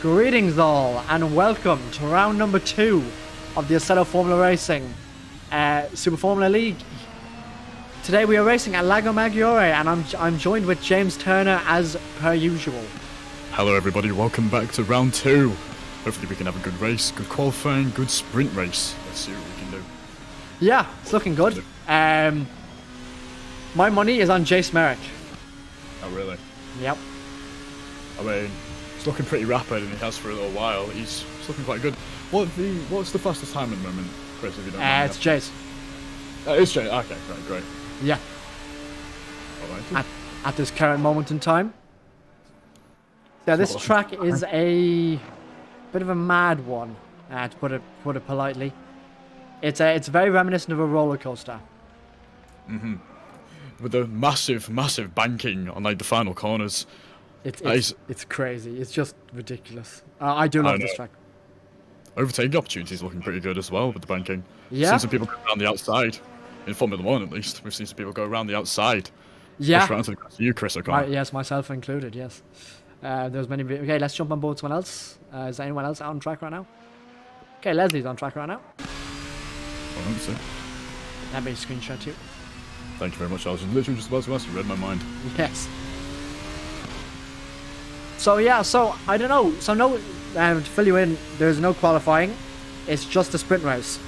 Greetings all, and welcome to round number 2 of the Assetto Formula Racing Super Formula League. Today we are racing at Lago Maggiore, and I'm joined with James Turner as per usual. Hello everybody, welcome back to round 2. Hopefully we can have a good race, good qualifying, good sprint race. Let's see what we can do. Yeah, it's looking good. My money is on Jace Merrick. Oh really? Yep. I mean, it's looking pretty rapid and he has for a little while. He's looking quite good. What's the fastest time at the moment, Chris, if you don't mind? It's Jace. It's Jace, okay, right, great. Yeah. Alright. At this current moment in time. Yeah, this track is a bit of a mad one, to put it politely. It's very reminiscent of a roller coaster. Mm-hmm. With the massive banking on like the final corners. It's crazy. It's just ridiculous. I do love this track. Overtaking opportunities looking pretty good as well with the banking. Yeah. Seen some people go around the outside. In Formula 1 at least, we've seen some people go around the outside. Yeah. Push around to you, Chris O'Connor. Yes, myself included, yes. There's many... Okay, let's jump on board someone else. Is anyone else on track right now? Okay, Leslie's on track right now. Oh, let me see. Let me screenshot you. Thank you very much. I was literally just about to ask you. Read my mind. Yes. So yeah, so I don't know. So no, to fill you in, there's no qualifying. It's just a sprint race.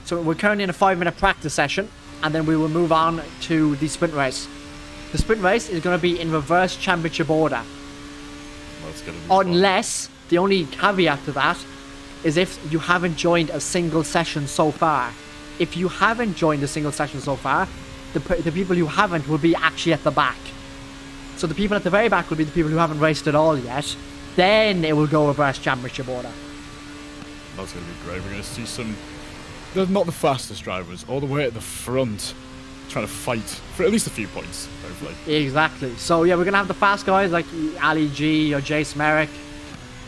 So we're currently in a 5-minute practice session, and then we will move on to the sprint race. The sprint race is going to be in reverse championship order. That's gonna be Unless, the only caveat to that is if you haven't joined a single session so far. If you haven't joined a single session so far, the people who haven't will be actually at the back. So the people at the very back will be the people who haven't raced at all yet. Then it will go reverse championship order. That's going to be great. We're going to see some... They're not the fastest drivers, all the way at the front, trying to fight for at least a few points, hopefully. Exactly. So yeah, we're going to have the fast guys like Ali G, your Jace Merrick,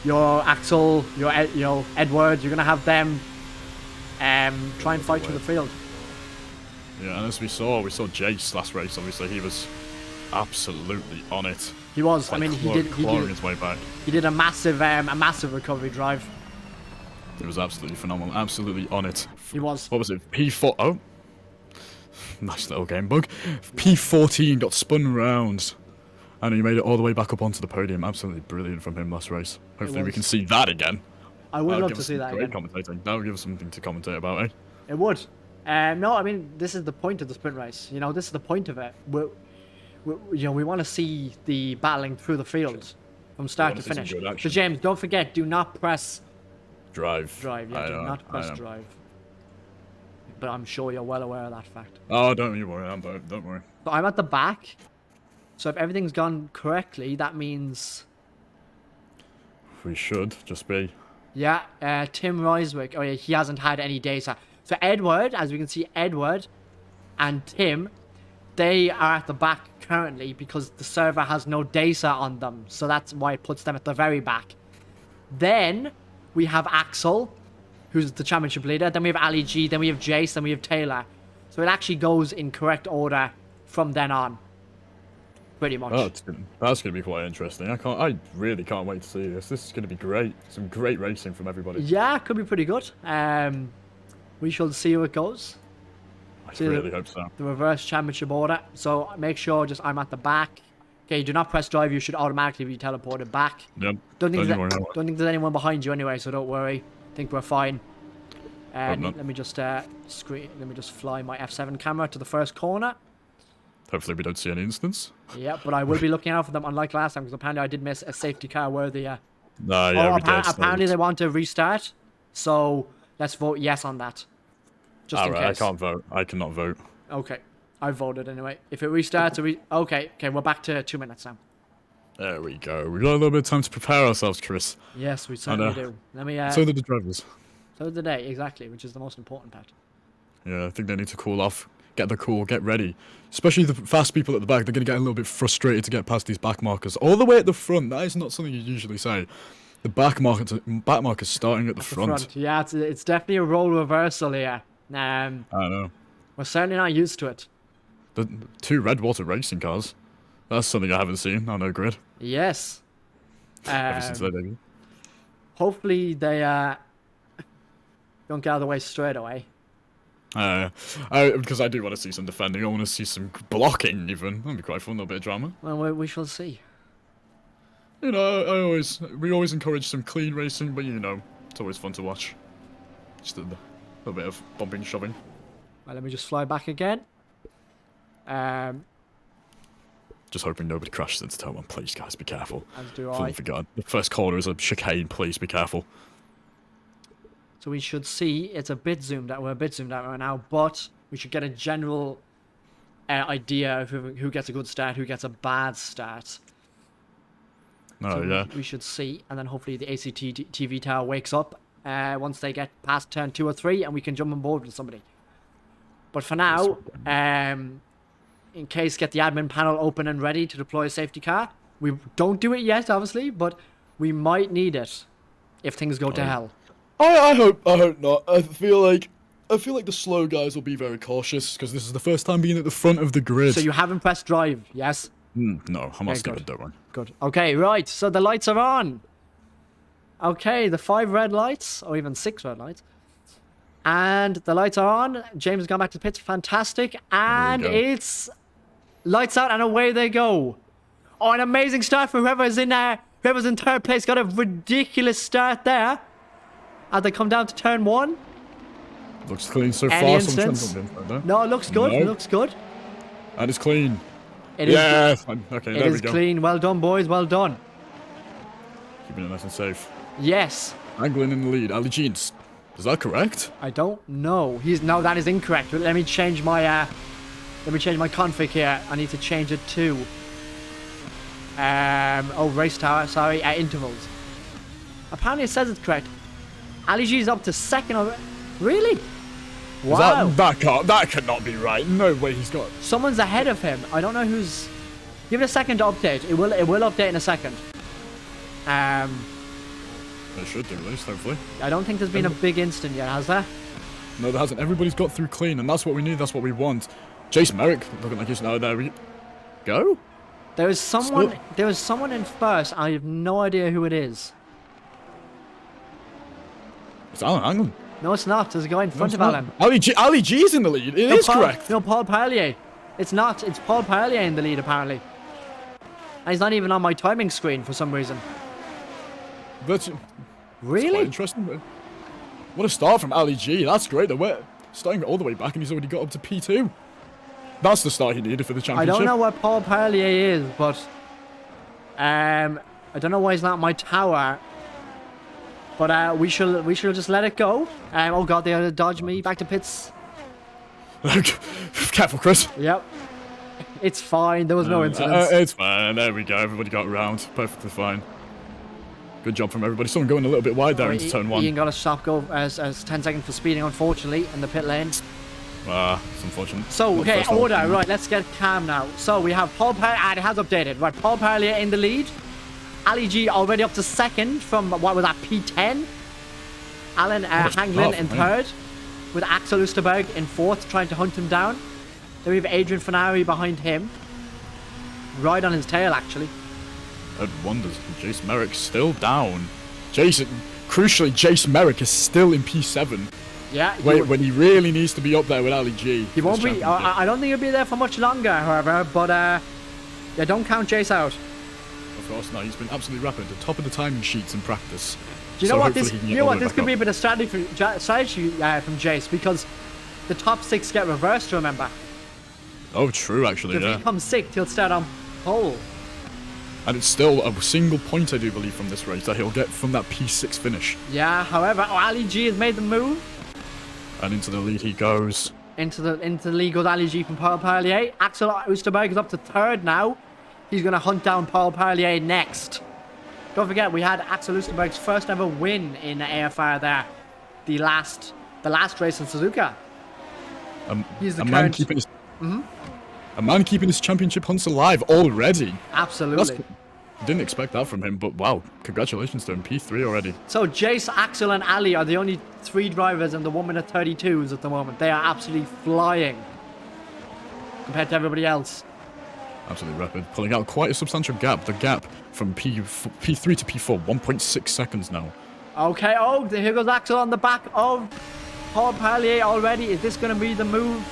your Axel, your Edward. You're going to have them try and fight through the field. Yeah, and as we saw Jace last race, obviously, he was absolutely on it. He was. Like, I mean, he did his way back. He did a massive recovery drive. It was absolutely phenomenal. Absolutely on it. He was. What was it? P4. Oh. Nice little game bug. P14 got spun round. And he made it all the way back up onto the podium. Absolutely brilliant from him last race. Hopefully we can see that again. I would love to see that again. Commentating. That would give us something to commentate about, eh? It would. No, I mean, this is the point of the sprint race. You know, this is the point of it. We want to see the battling through the field from start to finish. So James, don't forget, do not press drive. Yeah, do not press drive. But I'm sure you're well aware of that fact. Oh, don't you worry. Don't worry. But I'm at the back. So if everything's gone correctly, that means... We should just be... Yeah, Tim Reiswick. Oh yeah, he hasn't had any data. So Edward, as we can see, Edward and Tim, they are at the back currently because the server has no data on them. So that's why it puts them at the very back. Then we have Axel, who's the championship leader. Then we have Ali G. Then we have Jace. Then we have Taylor. So it actually goes in correct order from then on. Pretty much. Oh, that's going to be quite interesting. I really can't wait to see this. This is going to be great. Some great racing from everybody. Yeah, could be pretty good. We shall see how it goes. I really hope so. The reverse championship order. So make sure I'm at the back. Okay, do not press drive. You should automatically be teleported back. Yep. Don't think there's anyone behind you anyway, so don't worry. I think we're fine. Let me just fly my F7 camera to the first corner. Hopefully we don't see any incidents. Yeah, but I will be looking out for them, unlike last time, because apparently I did miss a safety car worthy. Yeah, we did. Apparently they want to restart, so let's vote yes on that. Just in case. I can't vote. I cannot vote. Okay, I voted anyway. If it restarts, okay, we're back to 2 minutes now. There we go. We've got a little bit of time to prepare ourselves, Chris. Yes, we certainly do. Let me. So did the drivers. So did the day, exactly, which is the most important part. Yeah, I think they need to cool off. Get the cool, get ready. Especially the fast people at the back, they're going to get a little bit frustrated to get past these back markers. All the way at the front, that is not something you usually say. The back markers starting at the front. Yeah, it's definitely a role reversal here. I know. We're certainly not used to it. The 2 red water racing cars. That's something I haven't seen on no grid. Yes. Ever since their debut. Hopefully they don't get out of the way straight away. Because I do want to see some defending. I want to see some blocking, even. That'd be quite fun. A little bit of drama. Well, we shall see. You know, we always encourage some clean racing, but you know, it's always fun to watch. Just a little bit of bumping, shoving. Well, let me just fly back again. Just hoping nobody crashes into turn one. Please, guys, be careful. As do Fully I. forgot. The first corner is a chicane. Please be careful. So we should see, it's a bit zoomed out. We're a bit zoomed out right now, but we should get a general idea of who gets a good start, who gets a bad start. Oh, So yeah. we should see, and then hopefully the ACT TV tower wakes up once they get past turn 2 or 3, and we can jump on board with somebody. But for now, in case get the admin panel open and ready to deploy a safety car. We don't do it yet, obviously, but we might need it if things go to hell. I hope not. I feel like the slow guys will be very cautious because this is the first time being at the front of the grid. So you haven't pressed drive, yes? No, I'm not Okay, stupid, good. don't worry. Good. Okay, right. So the lights are on. Okay, the 5 red lights, or even 6 red lights. And the lights are on. James has gone back to the pits. Fantastic. And go. it's lights out and away they go. Oh, an amazing start for whoever's in third place. Got a ridiculous start there. As they come down to turn 1. Looks clean so Any far. instance? No, it looks good. No. It looks good. And it's clean. It is. Yeah, fine. Okay, It there we is go. clean. Well done, boys. Well done. Keeping it nice and safe. Yes. Angling in the lead. Ali Jeans. Is that correct? I don't know. No, that is incorrect. Let me change my config here. I need to change it to race tower, sorry, intervals. Apparently it says it's correct. Ali G is up to second already. Really? Wow. That cannot be right. No way he's got. Someone's ahead of him. I don't know who's. Give it a second to update. It will update in a second. It should do, at least, hopefully. I don't think there's been a big instant yet, has there? No, there hasn't. Everybody's got through clean, and that's what we need. That's what we want. Jace Merrick looking like he's now there. We go. There was someone in first. I have no idea who it is. It's Alan Anglin. No, it's not. There's a guy in front of Alan. Ali G's in the lead. It is correct. No, Paul Parlier. It's not. It's Paul Parlier in the lead, apparently. And he's not even on my timing screen for some reason. That's Really? quite interesting. What a start from Ali G. That's great. They're starting all the way back, and he's already got up to P2. That's the start he needed for the I championship. don't know what Paul Parlier is, but I don't know why he's not on my tower. But we shall just let it go. Oh god, they dodge me back to pits. Careful, Chris. Yep. It's fine. There was no incidents. It's fine. There we go. Everybody got around. Perfectly fine. Good job from everybody. Someone going a little bit wide there into turn 1. Ian got a stop go as 10 seconds for speeding, unfortunately, in the pit lane. It's unfortunate. So, Not okay, first one. order. Right, let's get calm now. So, we have Paul Parlier. It has updated. Right, Paul Parlier in the lead. Ali G already up to second from, what was that, P10? Alan Hanglin in third. With Axel Oosterberg in fourth, trying to hunt him down. Then we have Adrian Fanari behind him. Right on his tail, actually. Ed wonders. Jace Merrick still down. Crucially, Jace Merrick is still in P7. Yeah. When he really needs to be up there with Ali G. He won't be. I don't think he'll be there for much longer, however. But yeah, don't count Jace out. Of course, no. He's been absolutely rapid. The top of the timing sheets in practice. Do you know So what this? hopefully he can You get know all what the way this back could be a up. bit of strategy from Jace, because the top 6 get reversed. Remember, Oh, true, actually, if yeah. he comes 6th, he'll start on pole. And it's still a single point, I do believe, from this race that he'll get from that P6 finish. Yeah. However, Ali G has made the move And into the lead he goes. into the league with Ali G from Paul Parlier. Axel Oosterberg is up to 3rd now. He's going to hunt down Paul Parlier next. Don't forget, we had Axel Oosterberg's first ever win in the AFR there. The last race in Suzuka. He's the a man current... keeping his a man keeping his championship hunts alive already. Absolutely. Didn't expect that from him, but wow, congratulations to him. P3 already. So Jace, Axel and Ali are the only 3 drivers in the 1-minute 32s at the moment. They are absolutely flying compared to everybody else. Absolutely rapid, pulling out quite a substantial gap. The gap from P3 to P4, 1.6 seconds now. Okay, oh, here goes Axel on the back of Paul Parlier already. Is this going to be the move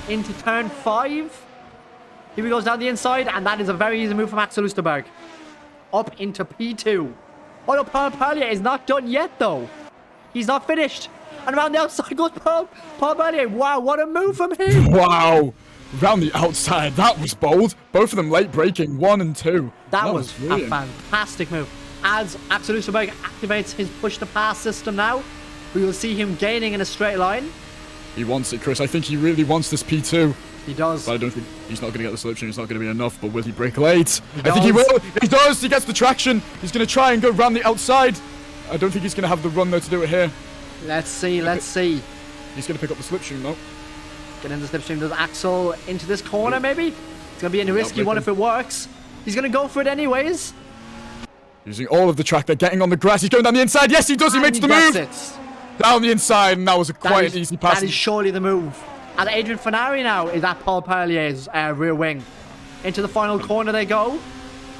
into turn 5? Here he goes down the inside, and that is a very easy move from Axel Oosterberg. Up into P2. Oh no, Paul Parlier is not done yet though. He's not finished. And around the outside goes Paul Parlier. Wow, what a move from him. Wow. Round the outside, that was bold. Both of them late braking, 1 and 2. That was a brilliant. fantastic move. As Axel Oosterberg activates his push-to-pass system now, we will see him gaining in a straight line. He wants it, Chris. I think he really wants this P2. He does. But I don't think he's not going to get the slipstream. It's not going to be enough. But will he brake late? I think he will. He does. He gets the traction. He's going to try and go round the outside. I don't think he's going to have the run, though, to do it here. Let's see. Let's see. He's going to pick up the slipstream, though. Get in the slipstream. Does Axel into this corner, maybe? It's going to be a risky one if it works. He's going to go for it anyways. Using all of the track. They're getting on the grass. He's going down the inside. Yes, he does. He makes the move. Down the inside, and that was quite an easy pass. That is surely the move. And Adrian Fanari now is at Paul Parlier's rear wing. Into the final corner they go.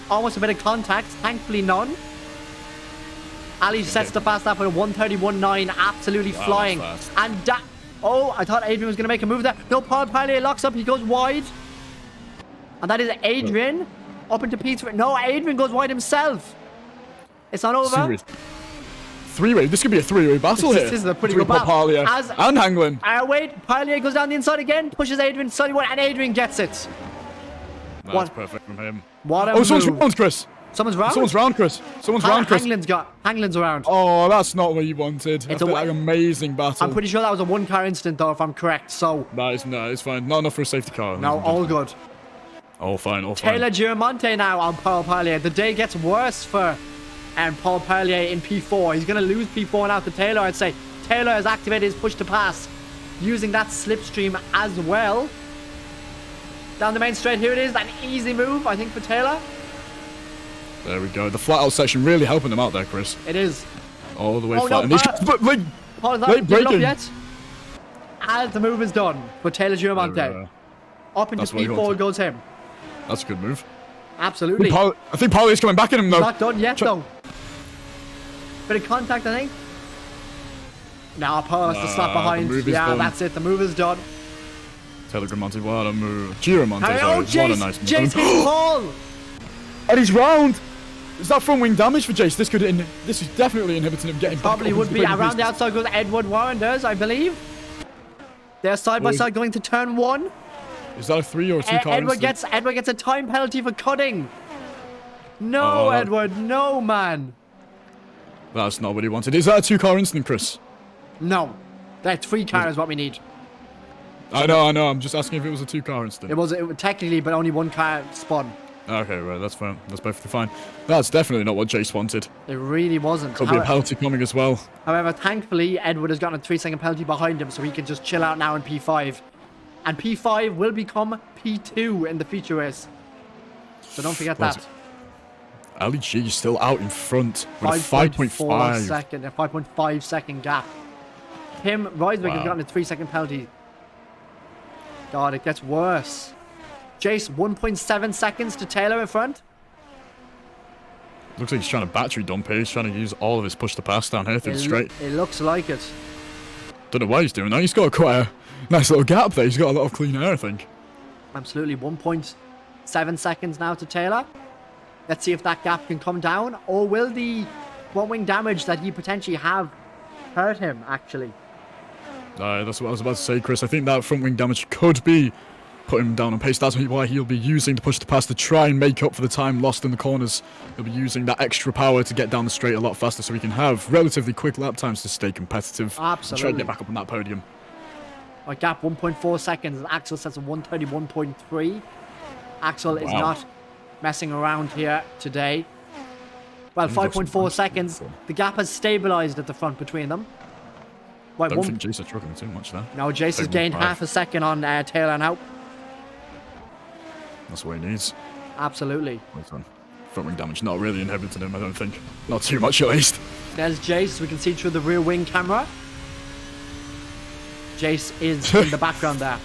Almost a bit of contact. Thankfully, none. Ali sets the fast lap with a 1:31.9. Absolutely flying. And oh, I thought Adrian was going to make a move there. No, Paul Parlier locks up. He goes wide. And that is Adrian up into P3. No, Adrian goes wide himself. It's not over. Three-way. This could be a three-way battle here. This is a pretty good battle. Parlier and Hanglin. Wait, Parlier goes down the inside again, pushes Adrian slightly wide, and Adrian gets it. That's perfect from him. What a move. Someone's round, Chris. Someone's round? Someone's round, Chris. Someone's round, Chris. Hanglin's around. Oh, that's not what you wanted. It's an amazing battle. I'm pretty sure that was a one-car incident, though, if I'm correct, so... No, it's fine. Not enough for a safety car. No, all good. All fine, all fine. Taylor Giamonte now on Paul Parlier. The day gets worse for Paul Parlier in P4. He's going to lose P4 now to Taylor, I'd say. Taylor has activated his push to pass, using that slipstream as well. Down the main straight, here it is. An easy move, I think, for Taylor. There we go. The flat-out section really helping them out there, Chris. It is. All the way flat. No, and Paul is not giving up yet. As the move is done for Taylor Giamonte. Up into P4 goes him. That's a good move. Absolutely. I think Parlier's coming back in him, though. He's not done yet, though. Bit of contact, I think. Now Paul has to slap behind. Yeah, that's it. The move is done. Taylor Giamonte, what a move. Giamonte, what a nice move. Jace hits Paul. And he's round. Is that front wing damage for Jace? This is definitely inhibiting him getting Probably would be. Around the outside goes Edward Warrenders, I believe. They're side by side going to turn 1. Is that a 3 or a 2 car Edward gets a time penalty for cutting. No, Edward, no, man. That's not what he wanted. Is that a 2 car incident, Chris? No. That 3 car is what we need. I know. I'm just asking if it was a 2 car incident. It was technically, but only 1 car spun. Okay, right, that's fine. That's perfectly fine. That's definitely not what Jace wanted. It really wasn't. Could be a penalty coming as well. However, thankfully, Edward has gotten a 3-second penalty behind him, so he can just chill out now in P5. And P5 will become P2 in the feature race. So don't forget that. Ali G is still out in front with a 5.5 second gap. Tim Reisberg has gotten a 3-second penalty. God, it gets worse. Jace, 1.7 seconds to Taylor in front. Looks like he's trying to battery dump here. He's trying to use all of his push to pass down here through the straight. It looks like it. Don't know why he's doing that. He's got quite a nice little gap there. He's got a lot of clean air, I think. Absolutely. 1.7 seconds now to Taylor. Let's see if that gap can come down. Or will the front wing damage that he potentially have hurt him, actually? That's what I was about to say, Chris. I think that front wing damage could be put him down on pace. That's why he'll be using the push to pass to try and make up for the time lost in the corners. He'll be using that extra power to get down the straight a lot faster so he can have relatively quick lap times to stay competitive. Absolutely. Try to get back up on that podium. A gap 1.4 seconds. Axel sets a 1:31.3. Axel is not messing around here today. Well, 5.4 seconds. The gap has stabilized at the front between them. I don't think Jace is struggling too much there. No, Jace has gained half a second on Taylor now. That's what he needs. Absolutely. Front wing damage not really inhibiting him, I don't think. Not too much, at least. There's Jace. We can see through the rear wing camera. Jace is in the background there.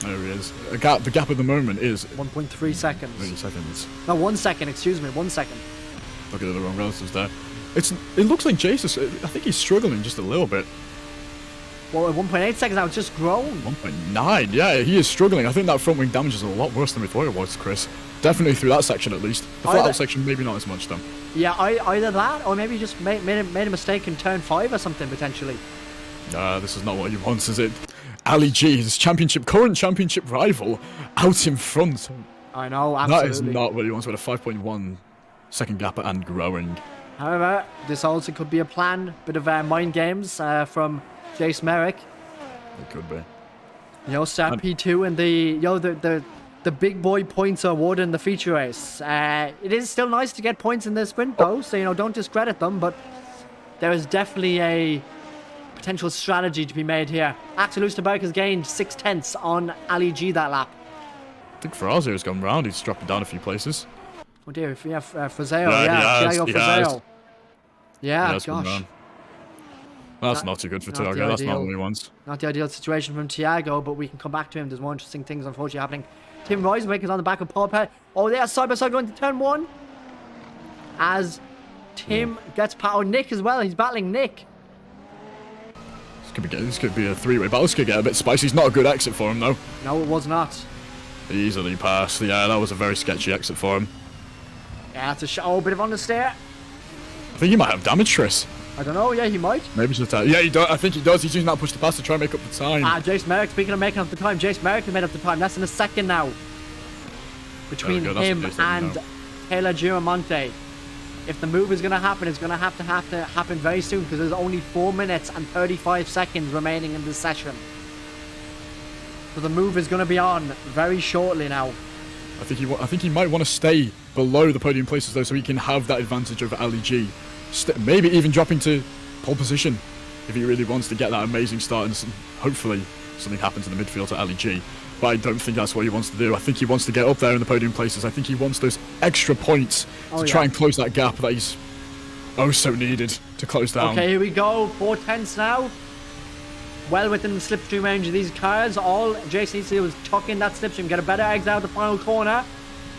There he is. The gap at the moment is 1.3 seconds. 3 seconds. No, 1 second. Excuse me. 1 second. Look at the wrong relatives there. It looks like Jace I think he's struggling just a little bit. Well, at 1.8 seconds now, it's just grown. 1.9, yeah, he is struggling. I think that front wing damage is a lot worse than we thought it was, Chris. Definitely through that section at least. The flat out section, maybe not as much though. Yeah, either that, or maybe just made a mistake in turn 5 or something, potentially. This is not what he wants, is it? Ali G, his current championship rival, out in front. I know, absolutely. That is not what he wants with a 5.1 second gap and growing. However, this also could be a plan, bit of mind games from Jace Merrick. It could be. You know, start P2 and the big boy points are awarded in the feature race. It is still nice to get points in the sprint though, so, you know, don't discredit them, but there is definitely a potential strategy to be made here. Axel Oosterberg has gained 0.6 on Ali G that lap. I think Ferrazio has gone round, he's dropped it down a few places. Oh dear, if we have Frazeo, Thiago Frazeo. Yeah, gosh. That's not too good for Thiago, that's not what he wants. Not the ideal situation from Thiago, but we can come back to him. There's more interesting things unfortunately happening. Tim Reusenbeck is on the back of Paul Pett. Oh, they are side by side going to turn 1. As Tim gets past Nick as well, he's battling Nick. This could be a three-way battle. This could get a bit spicy. It's not a good exit for him though. No, it was not. Easily passed. Yeah, that was a very sketchy exit for him. Yeah, it's a bit of understeer. I think he might have damage, Chris. I don't know, yeah, he might. Maybe just that. Yeah, he does. I think he does. He's using that push to pass to try and make up the time. Jace Merrick, speaking of making up the time, Jace Merrick has made up the time. Less than a second now. Between him and Taylor Giramonte. If the move is going to happen, it's going to have to happen very soon because there's only 4 minutes and 35 seconds remaining in this session. So the move is going to be on very shortly now. I think he might want to stay below the podium places though, so he can have that advantage over Ali G. Maybe even dropping to pole position if he really wants to get that amazing start and hopefully something happens in the midfield to Ali G. But I don't think that's what he wants to do. I think he wants to get up there in the podium places. I think he wants those extra points to try and close that gap that he's so needed to close down. Okay, here we go. 4/10 now. Well within the slipstream range of these cars. All Jason needs to do is tuck in that slipstream, get a better exit out of the final corner,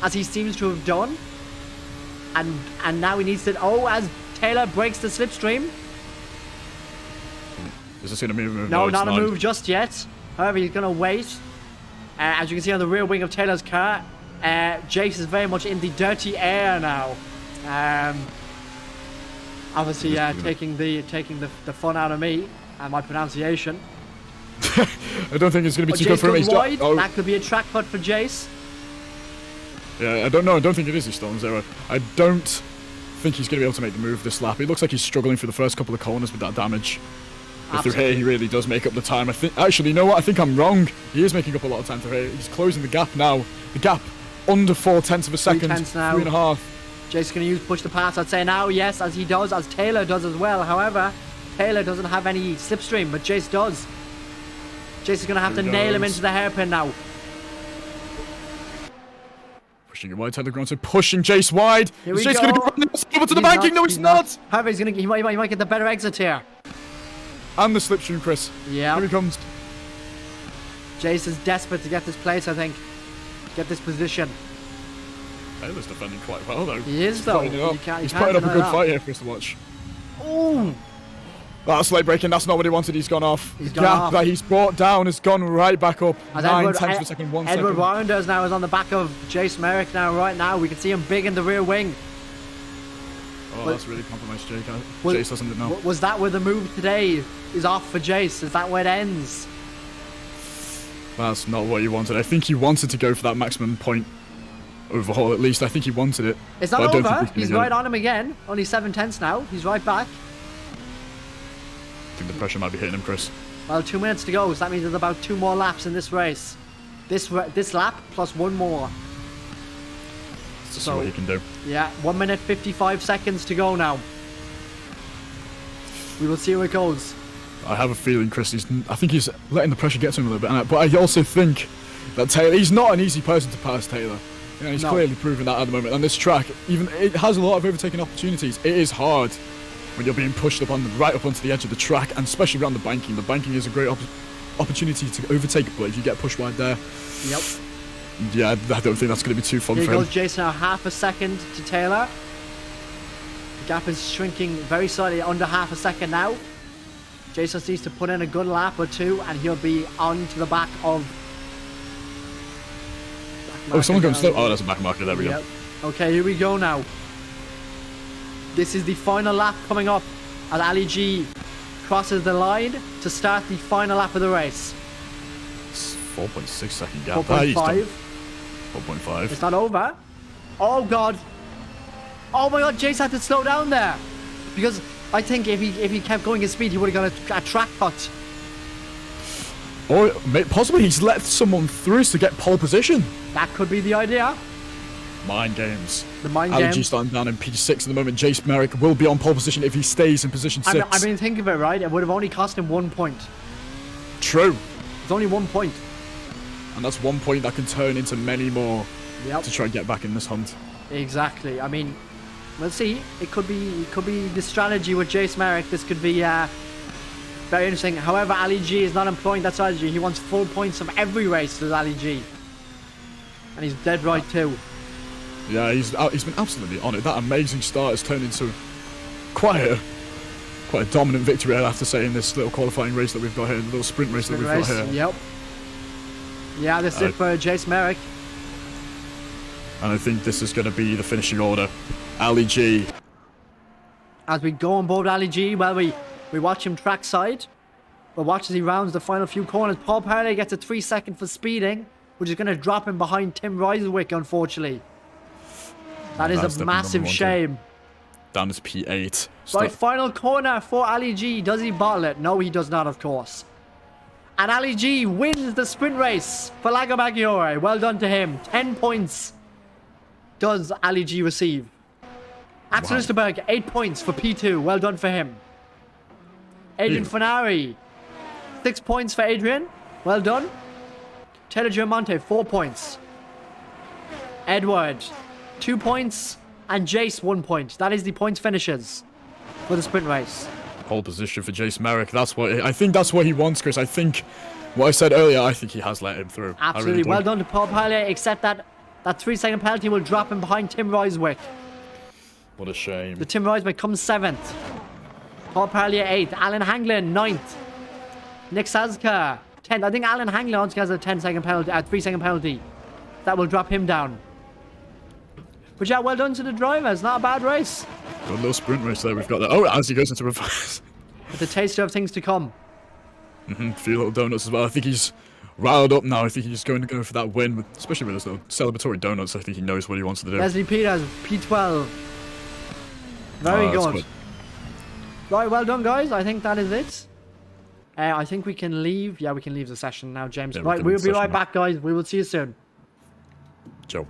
as he seems to have done. And now he needs to... Oh, as Taylor breaks the slipstream. Is this going to be a move? No, not a move just yet. However, he's going to wait. As you can see on the rear wing of Taylor's car, Jace is very much in the dirty air now. Obviously, taking the fun out of me and my pronunciation. I don't think it's going to be too good for him. Wide. That could be a track cut for Jace. Yeah, I don't know. I don't think it is his Storm Zero. I don't think he's going to be able to make the move this lap. It looks like he's struggling for the first couple of corners with that damage. But through here, he really does make up the time. Actually, you know what? I think I'm wrong. He is making up a lot of time through here. He's closing the gap now. The gap under 0.4 of a second. 3.5. Jace is going to use push to pass. I'd say now, yes, as he does, as Taylor does as well. However, Taylor doesn't have any slipstream, but Jace does. Jace is going to have to nail him into the hairpin now. Pushing it wide, Taylor Gronto pushing Jace wide. Here we Jace go. going to go over to the banking. No, he's not. However, he might get the better exit here. And the slipstream, Chris. Yeah. Here he comes. Jace is desperate to get this place, I think. Get this position. Taylor's defending quite well, though. He is, though. He's putting up a good fight here for us to watch. Ooh. That's late braking. That's not what he wanted. He's gone off. He's The gone gap off. that he's brought down has gone right back up. 9/10 of a second, 1 second. Edward Rounders now is on the back of Jace Merrick now. Right now, we can see him big in the rear wing. Oh, that's really compromised Jake. Jace doesn't know. Was that where the move today is off for Jace? Is that where it ends? That's not what he wanted. I think he wanted to go for that maximum point overhaul at least. I think he wanted it. It's not over. He's right on him again. Only 7/10 now. He's right back. I think the pressure might be hitting him, Chris. Well, 2 minutes to go, so that means there's about 2 more laps in this race. This lap plus 1 more. Let's see what he can do. Yeah, 1 minute 55 seconds to go now. We will see how it goes. I have a feeling, Chris, I think he's letting the pressure get to him a little bit. But I also think that Taylor, he's not an easy person to pass, Taylor. You know, he's clearly proven that at the moment. And this track, even it has a lot of overtaking opportunities. It is hard when you're being pushed right up onto the edge of the track, and especially around the banking. The banking is a great opportunity to overtake, but if you get pushed wide there, yep. Yeah, I don't think that's going to be too fun for him. Here goes Jason now, half a second to Taylor. Gap is shrinking very slightly, under half a second now. Jason needs to put in a good lap or two, and he'll be on to the back of... Oh, someone going slow. Oh, that's a back marker. There we go. Okay, here we go now. This is the final lap coming up as Ali G crosses the line to start the final lap of the race. It's 4.6 second gap. 4.5. 4.5. It's not over. Oh, God. Oh, my God. Jace had to slow down there. Because I think if he kept going at speed, he would have got a track cut. Or possibly he's let someone through to get pole position. That could be the idea. Mind games. The mind Ali games. G starting down in P6 at the moment. Jace Merrick will be on pole position if he stays in position 6. I mean, think of it, right? It would have only cost him 1 point. True. It's only 1 point. And that's 1 point that can turn into many more Yep. to try and get back in this hunt. Exactly. I mean, we'll see. It could be the strategy with Jace Merrick. This could be very interesting. However, Ali G is not employing that strategy. He wants full points from every race with Ali G. And he's dead right too. Yeah, he's been absolutely on it. That amazing start has turned into quite a dominant victory, I'd have to say, in this little qualifying race that we've got here, the little sprint race that we've got here. Yep. Yeah, this is it for Jace Merrick. And I think this is going to be the finishing order. Ali G. As we go on board Ali G, well, we watch him trackside. We'll watch as he rounds the final few corners. Paul Parley gets a 3 second for speeding, which is going to drop him behind Tim Reiswick, unfortunately. That is a massive shame. Down as P8. Right, final corner for Ali G. Does he bottle it? No, he does not, of course. And Ali G wins the sprint race for Lago Maggiore. Well done to him. 10 points does Ali G receive. Axel Lusterberg, 8 points for P2. Well done for him. Adrian Fanari, 6 points for Adrian. Well done. Taylor Giamonte, 4 points. Edward, 2 points. And Jace, 1 point. That is the points finishers for the sprint race. Pole position for Jace Merrick. I think that's what he wants, Chris. I think what I said earlier, I think he has let him through. Absolutely. Well done to Paul Pilot, except that 3 second penalty will drop him behind Tim Reiswick. What a shame. The Tim Reiswick comes 7th. Paul Parlier 8th. Alan Hanglin 9th. Nick Sazka 10th. I think Alan Hanglin also has a 3 second penalty. That will drop him down. But yeah, well done to the drivers. Not a bad race. Got a little sprint race there we've got there. Oh, as he goes into reverse. With the taster of things to come. Few little donuts as well. I think he's riled up now. I think he's going to go for that win, especially with those little celebratory donuts. I think he knows what he wants to do. Leslie Peters, P12. Very good. Right, well done, guys. I think that is it. I think we can leave. Yeah, we can leave the session now, James. Yeah, right, we'll be right back, guys. We will see you soon. Ciao.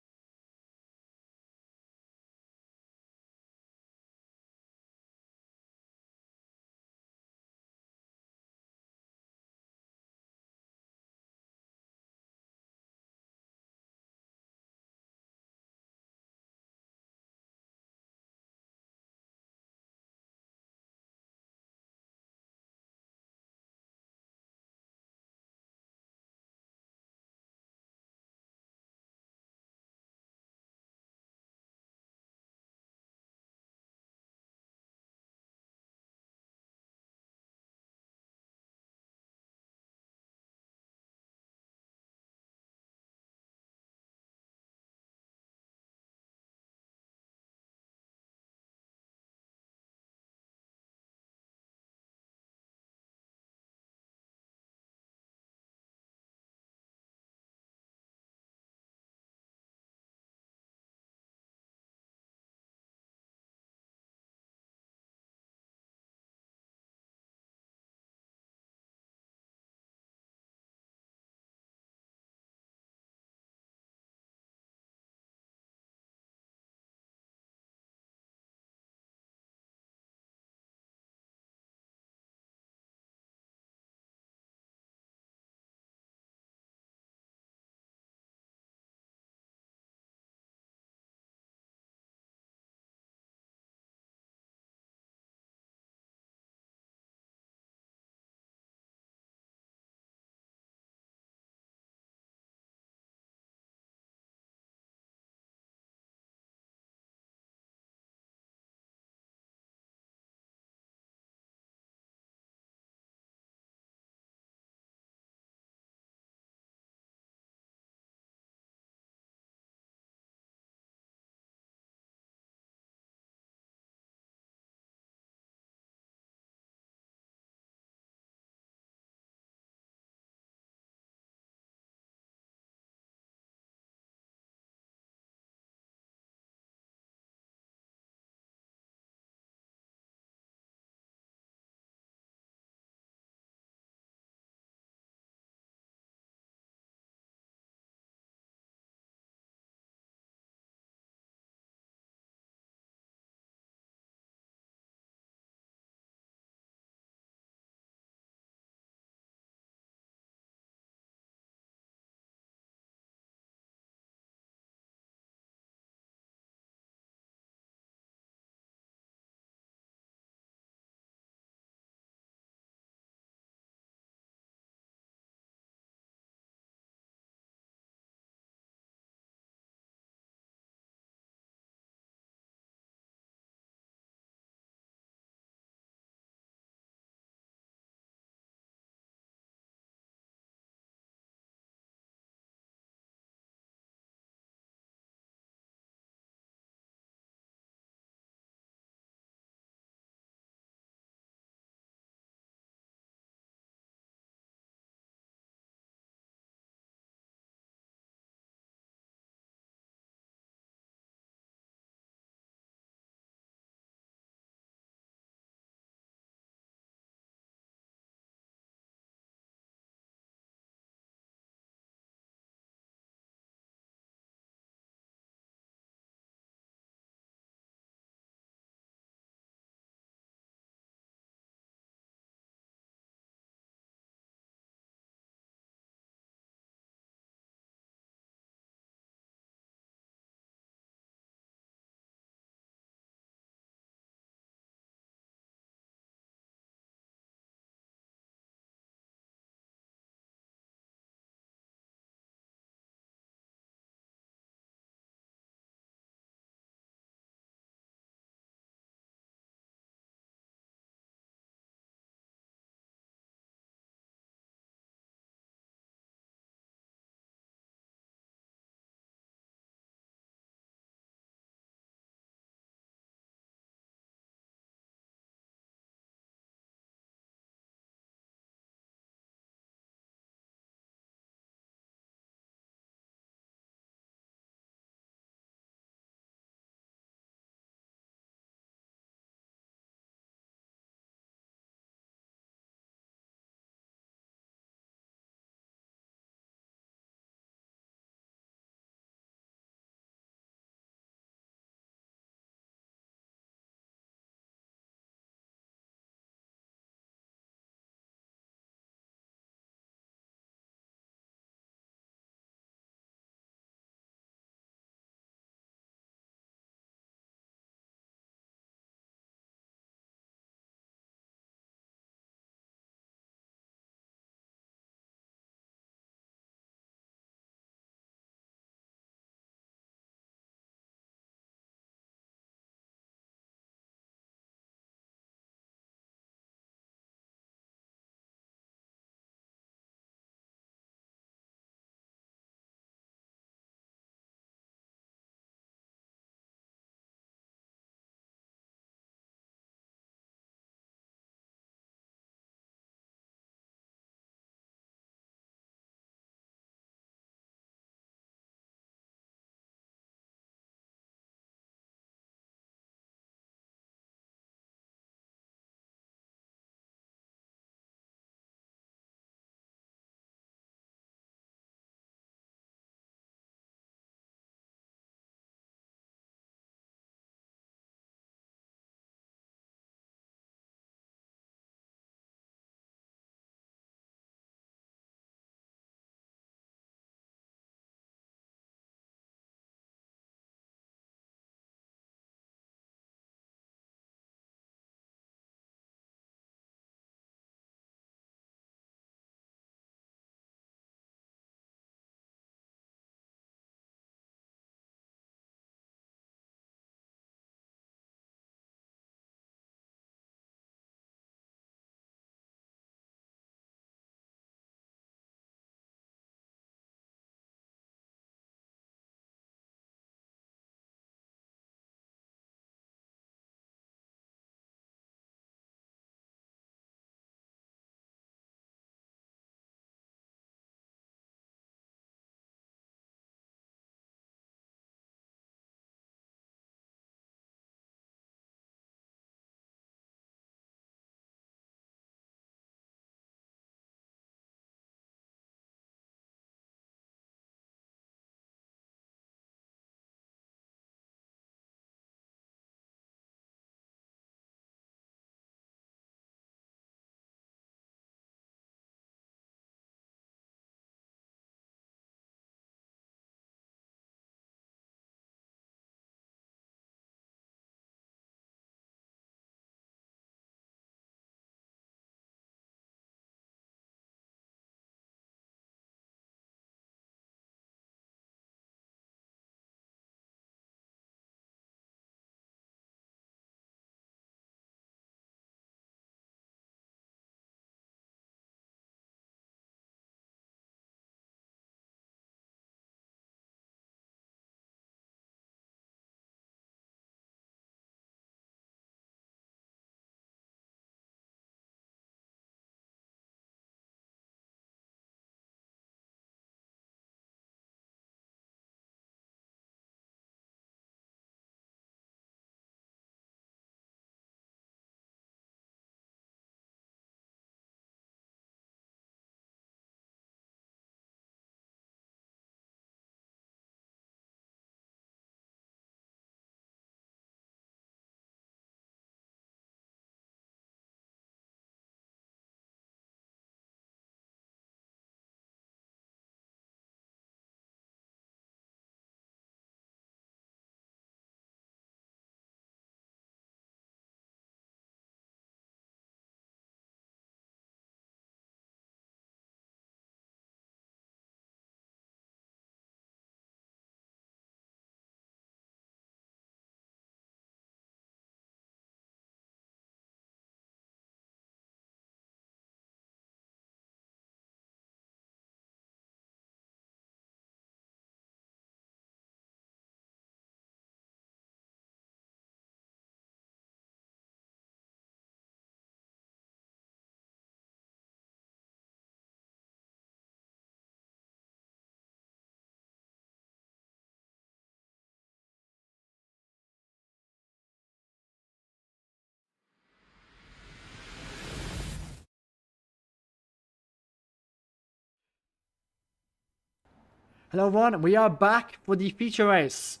Hello everyone, we are back for the feature race.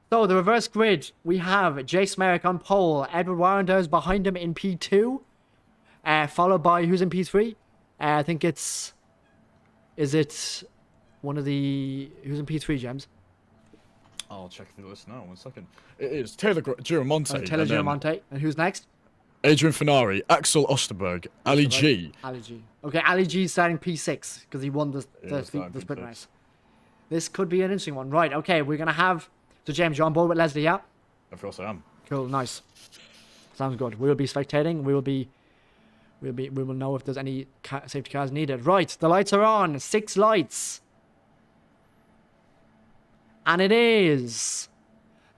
So the reverse grid, we have Jace Merrick on pole, Edward Warrender behind him in P2, followed by who's in P3? I think is it one of the, who's in P3, James? I'll check the list now, 1 second. It is Taylor Giramonte. Taylor Giramonte, and who's next? Adrian Finari, Axel Osterberg, Ali G. Ali G. Okay, Ali G is starting P6 because he won the sprint race. This could be an interesting one. Right, okay, we're going to have... So, James, you're on board with Leslie, yeah? Of course I am. Cool, nice. Sounds good. We will be spectating. We will know if there's any safety cars needed. Right, the lights are on. 6 lights. And it is...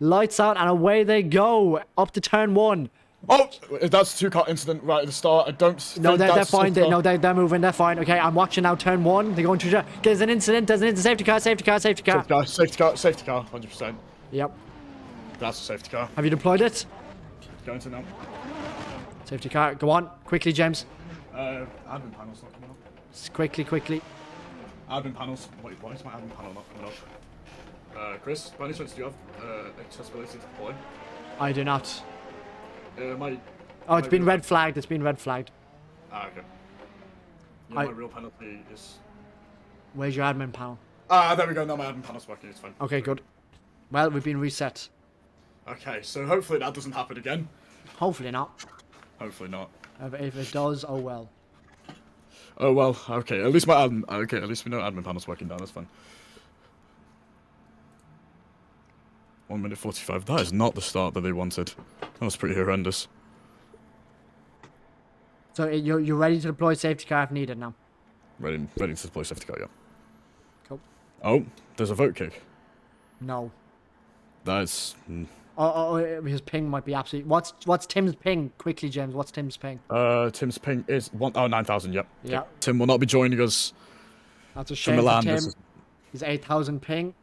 Lights out and away they go. Up to turn 1. Oh, that's a 2-car incident right at the start. I don't. No, they're fine. They're moving. They're fine. Okay, I'm watching now. Turn 1. They're going to. There's an incident. There's an incident. Safety car. Safety car. Safety car. Safety car. 100%. Yep. That's a safety car. Have you deployed it? Going to now. Safety car. Go on. Quickly, James. Admin panel's not coming up. Quickly. Admin panels. Wait, why is my admin panel not coming up? Chris, by any chance, do you have accessibility to deploy? I do not. Oh, it's been red flagged. It's been red flagged. Ah, okay. Yeah, my real penalty is... Where's your admin panel? Ah, there we go. Now my admin panel's working. It's fine. Okay, good. Well, we've been reset. Okay, so hopefully that doesn't happen again. Hopefully not. Hopefully not. If it does, oh well. Oh well. Okay, at least my admin... Okay, at least we know admin panel's working down. That's fine. 1 minute 45. That is not the start that they wanted. That was pretty horrendous. So you're ready to deploy safety car if needed now? Ready to deploy safety car, yeah. Cool. Oh, there's a vote kick. No. That's... his ping might be absolutely... What's Tim's ping? Quickly, James, what's Tim's ping? Tim's ping is 9,000, yep. Yeah. Okay. Tim will not be joining us. That's a shame for Tim. He's 8,000 ping.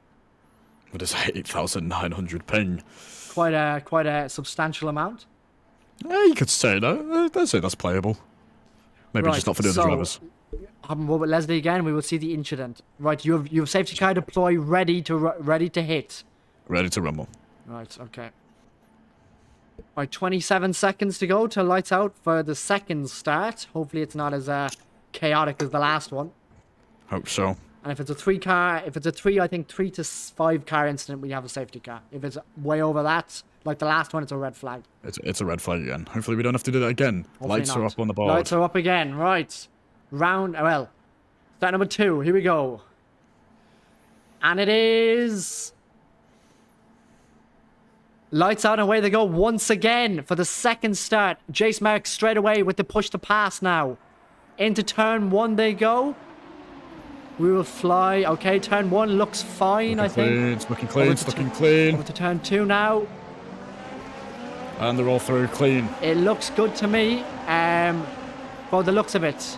What is 8,900 ping? Quite a substantial amount. Yeah, you could say that. I'd say that's playable. Maybe right, just not for the other drivers. Having with Leslie again, we will see the incident. Right, you have safety car deploy ready to hit. Ready to rumble. Right, okay. Right, 27 seconds to go till lights out for the second start. Hopefully it's not as chaotic as the last one. Hope so. And if it's a 3 to 5 car incident, we have a safety car. If it's way over that, like the last one, it's a red flag. It's a red flag again. Hopefully we don't have to do that again. Hopefully Lights are up on the board. Lights are up again, right. Start number 2, here we go. And it is... Lights out and away they go once again for the second start. Jace Merrick straight away with the push to pass now. Into turn 1 they go. We will fly. Okay, turn 1 looks fine, I think. It's looking clean, it's looking clean. Over to turn 2 now. And they're all through clean. It looks good to me, for the looks of it.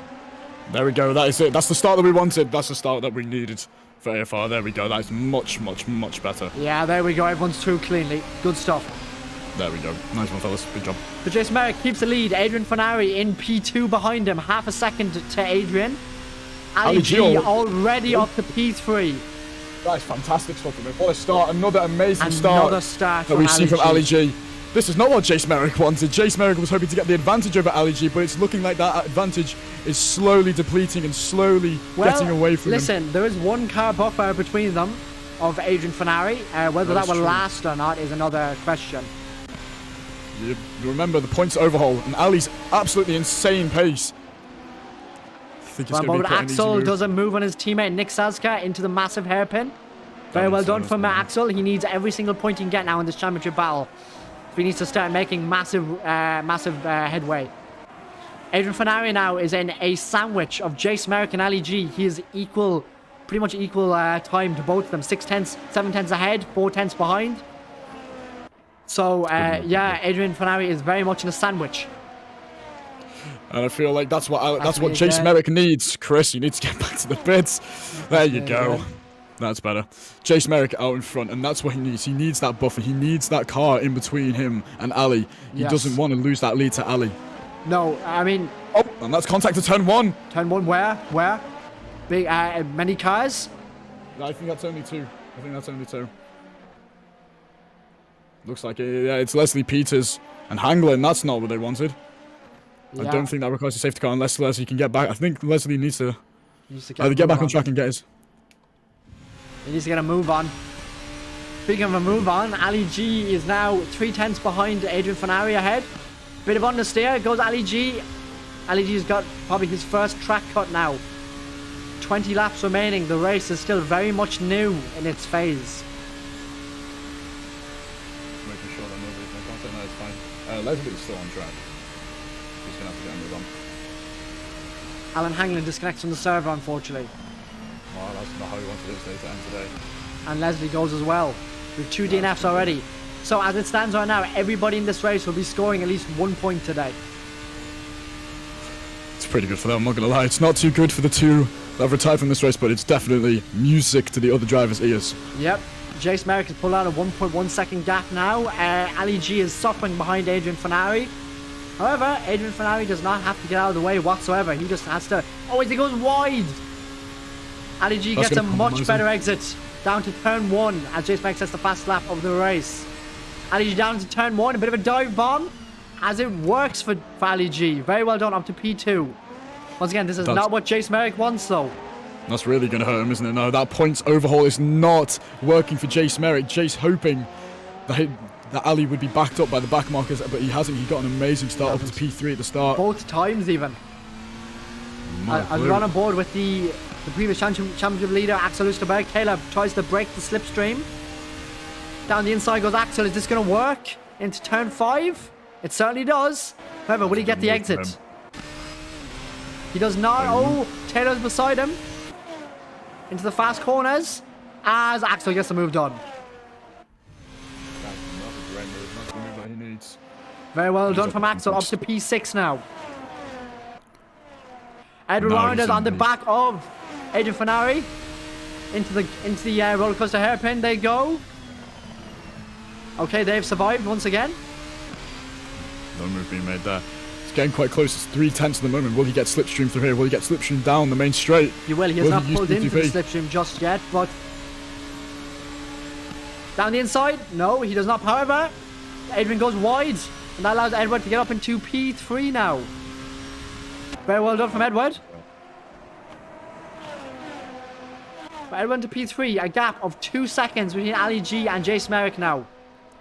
There we go, that is it. That's the start that we wanted. That's the start that we needed for AFR. There we go, that is much, much, much better. Yeah, there we go. Everyone's through cleanly. Good stuff. There we go. Nice one, fellas. Good job. So Jace Merrick keeps the lead. Adrian Finari in P2 behind him. Half a second to Adrian. Ali G already up to P3. That is fantastic stuff from him. What a start. Another amazing start that we see from Ali G. This is not what Jace Merrick wanted. Jace Merrick was hoping to get the advantage over Ali G, but it's looking like that advantage is slowly depleting and slowly getting away from him. Listen, there is 1 car buffer between them of Adrian Finari. Whether that will last or not is another question. You remember the points overhaul, and Ali's absolutely insane pace. But Axel doesn't move on his teammate Nick Sazka into the massive hairpin. Very well done from Axel. He needs every single point he can get now in this championship battle. He needs to start making massive headway. Adrian Finari now is in a sandwich of Jace Merrick and Ali G. He is pretty much equal time to both of them. 6/10, 7/10 ahead, 4/10 behind. So, yeah, Adrian Finari is very much in a sandwich. And I feel like that's what Jace Merrick needs. Chris, you need to get back to the bits. There you go. That's better. Jace Merrick out in front, and that's what he needs. He needs that buffer. He needs that car in between him and Ali. He doesn't want to lose that lead to Ali. No, I mean... Oh, and that's contact to turn 1. Turn 1 where? Big, many cars? I think that's only two. Looks like it, yeah, it's Leslie Peters and Hanglin. That's not what they wanted. Yeah. I don't think that requires a safety car unless Leslie can get back. I think Leslie needs to Get, get back on track and get his. He needs to get a move on. Speaking of a move on, Ali G is now 3/10 behind Adrian Fanari ahead. Bit of understeer, goes Ali G. Ali G's got probably his first track cut now. 20 laps remaining. The race is still very much new in its phase. Making sure that nobody's no contact. No, it's fine. Leslie's still on track. He's gonna have to get a move on. Alan Hanglin disconnects from the server, unfortunately. Well, that's not how he wanted his day to end today. And Leslie goes as well. With 2 DNFs already. So as it stands right now, everybody in this race will be scoring at least 1 point today. It's pretty good for them, I'm not gonna lie. It's not too good for the two that have retired from this race, but it's definitely music to the other drivers' ears. Yep. Jace Merrick has pulled out a 1.1 second gap now. Ali G is suffering behind Adrian Fanari. However, Adrian Fanari does not have to get out of the way whatsoever. He just has to... Oh, he goes wide! Ali G gets a much better exit down to turn 1 as Jace Merrick sets the fast lap of the race. Ali G down to turn 1, a bit of a dive bomb as it works for Ali G. Very well done, up to P2. Once again, this is not what Jace Merrick wants though. That's really going to hurt him, isn't it? No, that points overhaul is not working for Jace Merrick. Jace hoping that Ali would be backed up by the back markers, but he hasn't. He got an amazing start up to P3 at the start. Both times even. As we're on board with the previous championship leader, Axel Lusterberg. Caleb tries to break the slipstream. Down the inside goes Axel. Is this going to work into turn 5? It certainly does. However, will he get the exit? He does not. Oh, Taylor's beside him. Into the fast corners as Axel gets the move done. That's a great move. That's the move that he needs. Very well done from Axel. Up to P6 now. Edward Rounders on the back of Adrian Fanari. Into the roller coaster hairpin they go. Okay, they've survived once again. No move being made there. It's getting quite close. It's 3/10 at the moment. Will he get slipstream through here? Will he get slipstream down the main straight? He will. He has not pulled into the slipstream just yet, but down the inside, no, he does not. However, Adrian goes wide, and that allows Edward to get up into P3 now. Very well done from Edward. But Edward to P3, a gap of 2 seconds between Ali G and Jace Merrick now.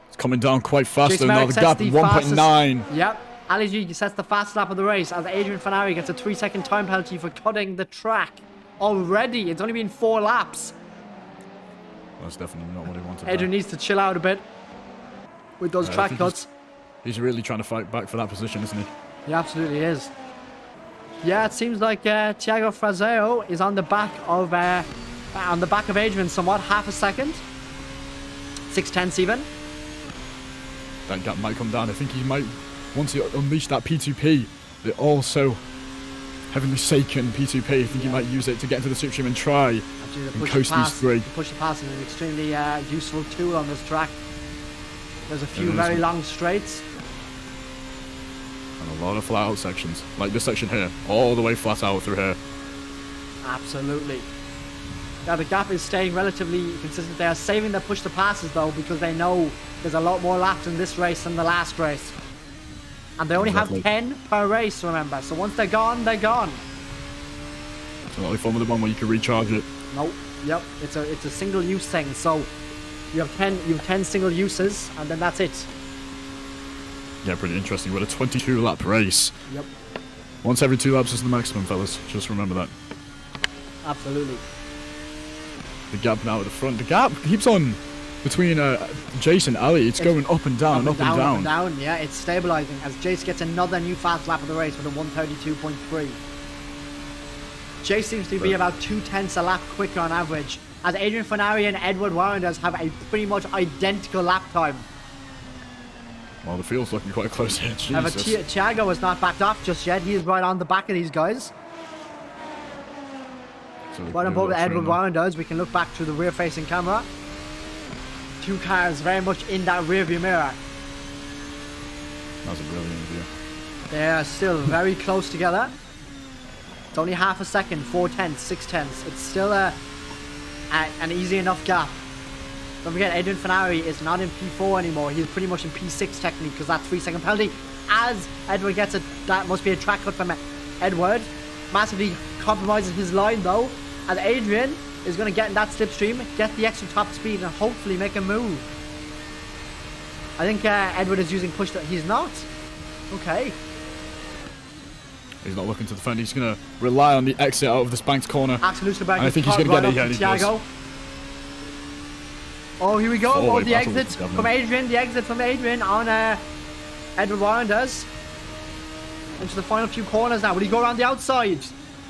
It's coming down quite fast, and now the gap 1.9. Yep. Ali G sets the fast lap of the race as Adrian Fanari gets a 3-second time penalty for cutting the track. Already, it's only been 4 laps. That's definitely not what he wanted. Adrian needs to chill out a bit with those track cuts. He's really trying to fight back for that position, isn't he? He absolutely is. Yeah, it seems like Thiago Frazeo is on the back of Adrian somewhat, half a second. 6/10 even. That gap might come down. I think he might, once he unleash that P2P, the also heavily shaken P2P, I think he might use it to get into the slipstream and try and coast these 3. To push the pass is an extremely useful tool on this track. There's a few very long straights. And a lot of flat out sections, like this section here, all the way flat out through here. Absolutely. Now the gap is staying relatively consistent. They are saving their push to passes though, because they know there's a lot more laps in this race than the last race. And they only have 10 per race, remember. So once they're gone, they're gone. It's not like Formula 1 where you can recharge it. Nope. Yep. It's a single use thing. So you have 10 single uses, and then that's it. Yeah, pretty interesting. We're at a 22 lap race. Yep. Once every 2 laps is the maximum, fellas. Just remember that. Absolutely. The gap now at the front. The gap keeps on between Jace and Ali. It's going up and down, up and down. Up and down, yeah. It's stabilizing as Jace gets another new fast lap of the race with a 132.3. Jace seems to be about 2/10 a lap quicker on average, as Adrian Fanari and Edward Warrenders have a pretty much identical lap time. Well, the field's looking quite close here. However, Thiago has not backed off just yet. He is right on the back of these guys. So right on board with Edward Warrenders, we can look back through the rear-facing camera. 2 cars very much in that rear-view mirror. That was a brilliant view. They are still very close together. It's only half a second, 4/10, 6/10. It's still an easy enough gap. Don't forget, Adrian Fenari is not in P4 anymore. He's pretty much in P6 technically because that 3-second penalty. As Edward gets it, that must be a track cut from Edward. Massively compromises his line though. And Adrian is going to get in that slipstream, get the extra top speed, and hopefully make a move. I think Edward is using push. He's not. Okay. He's not looking to defend. He's going to rely on the exit out of this banked corner. Axel Lustenberg. And I think he's going to get it. Yeah, he does. Oh, here we go. Oh, the exit from Adrian. The exit from Adrian on Edward Warrenders. Into the final few corners now. Will he go around the outside?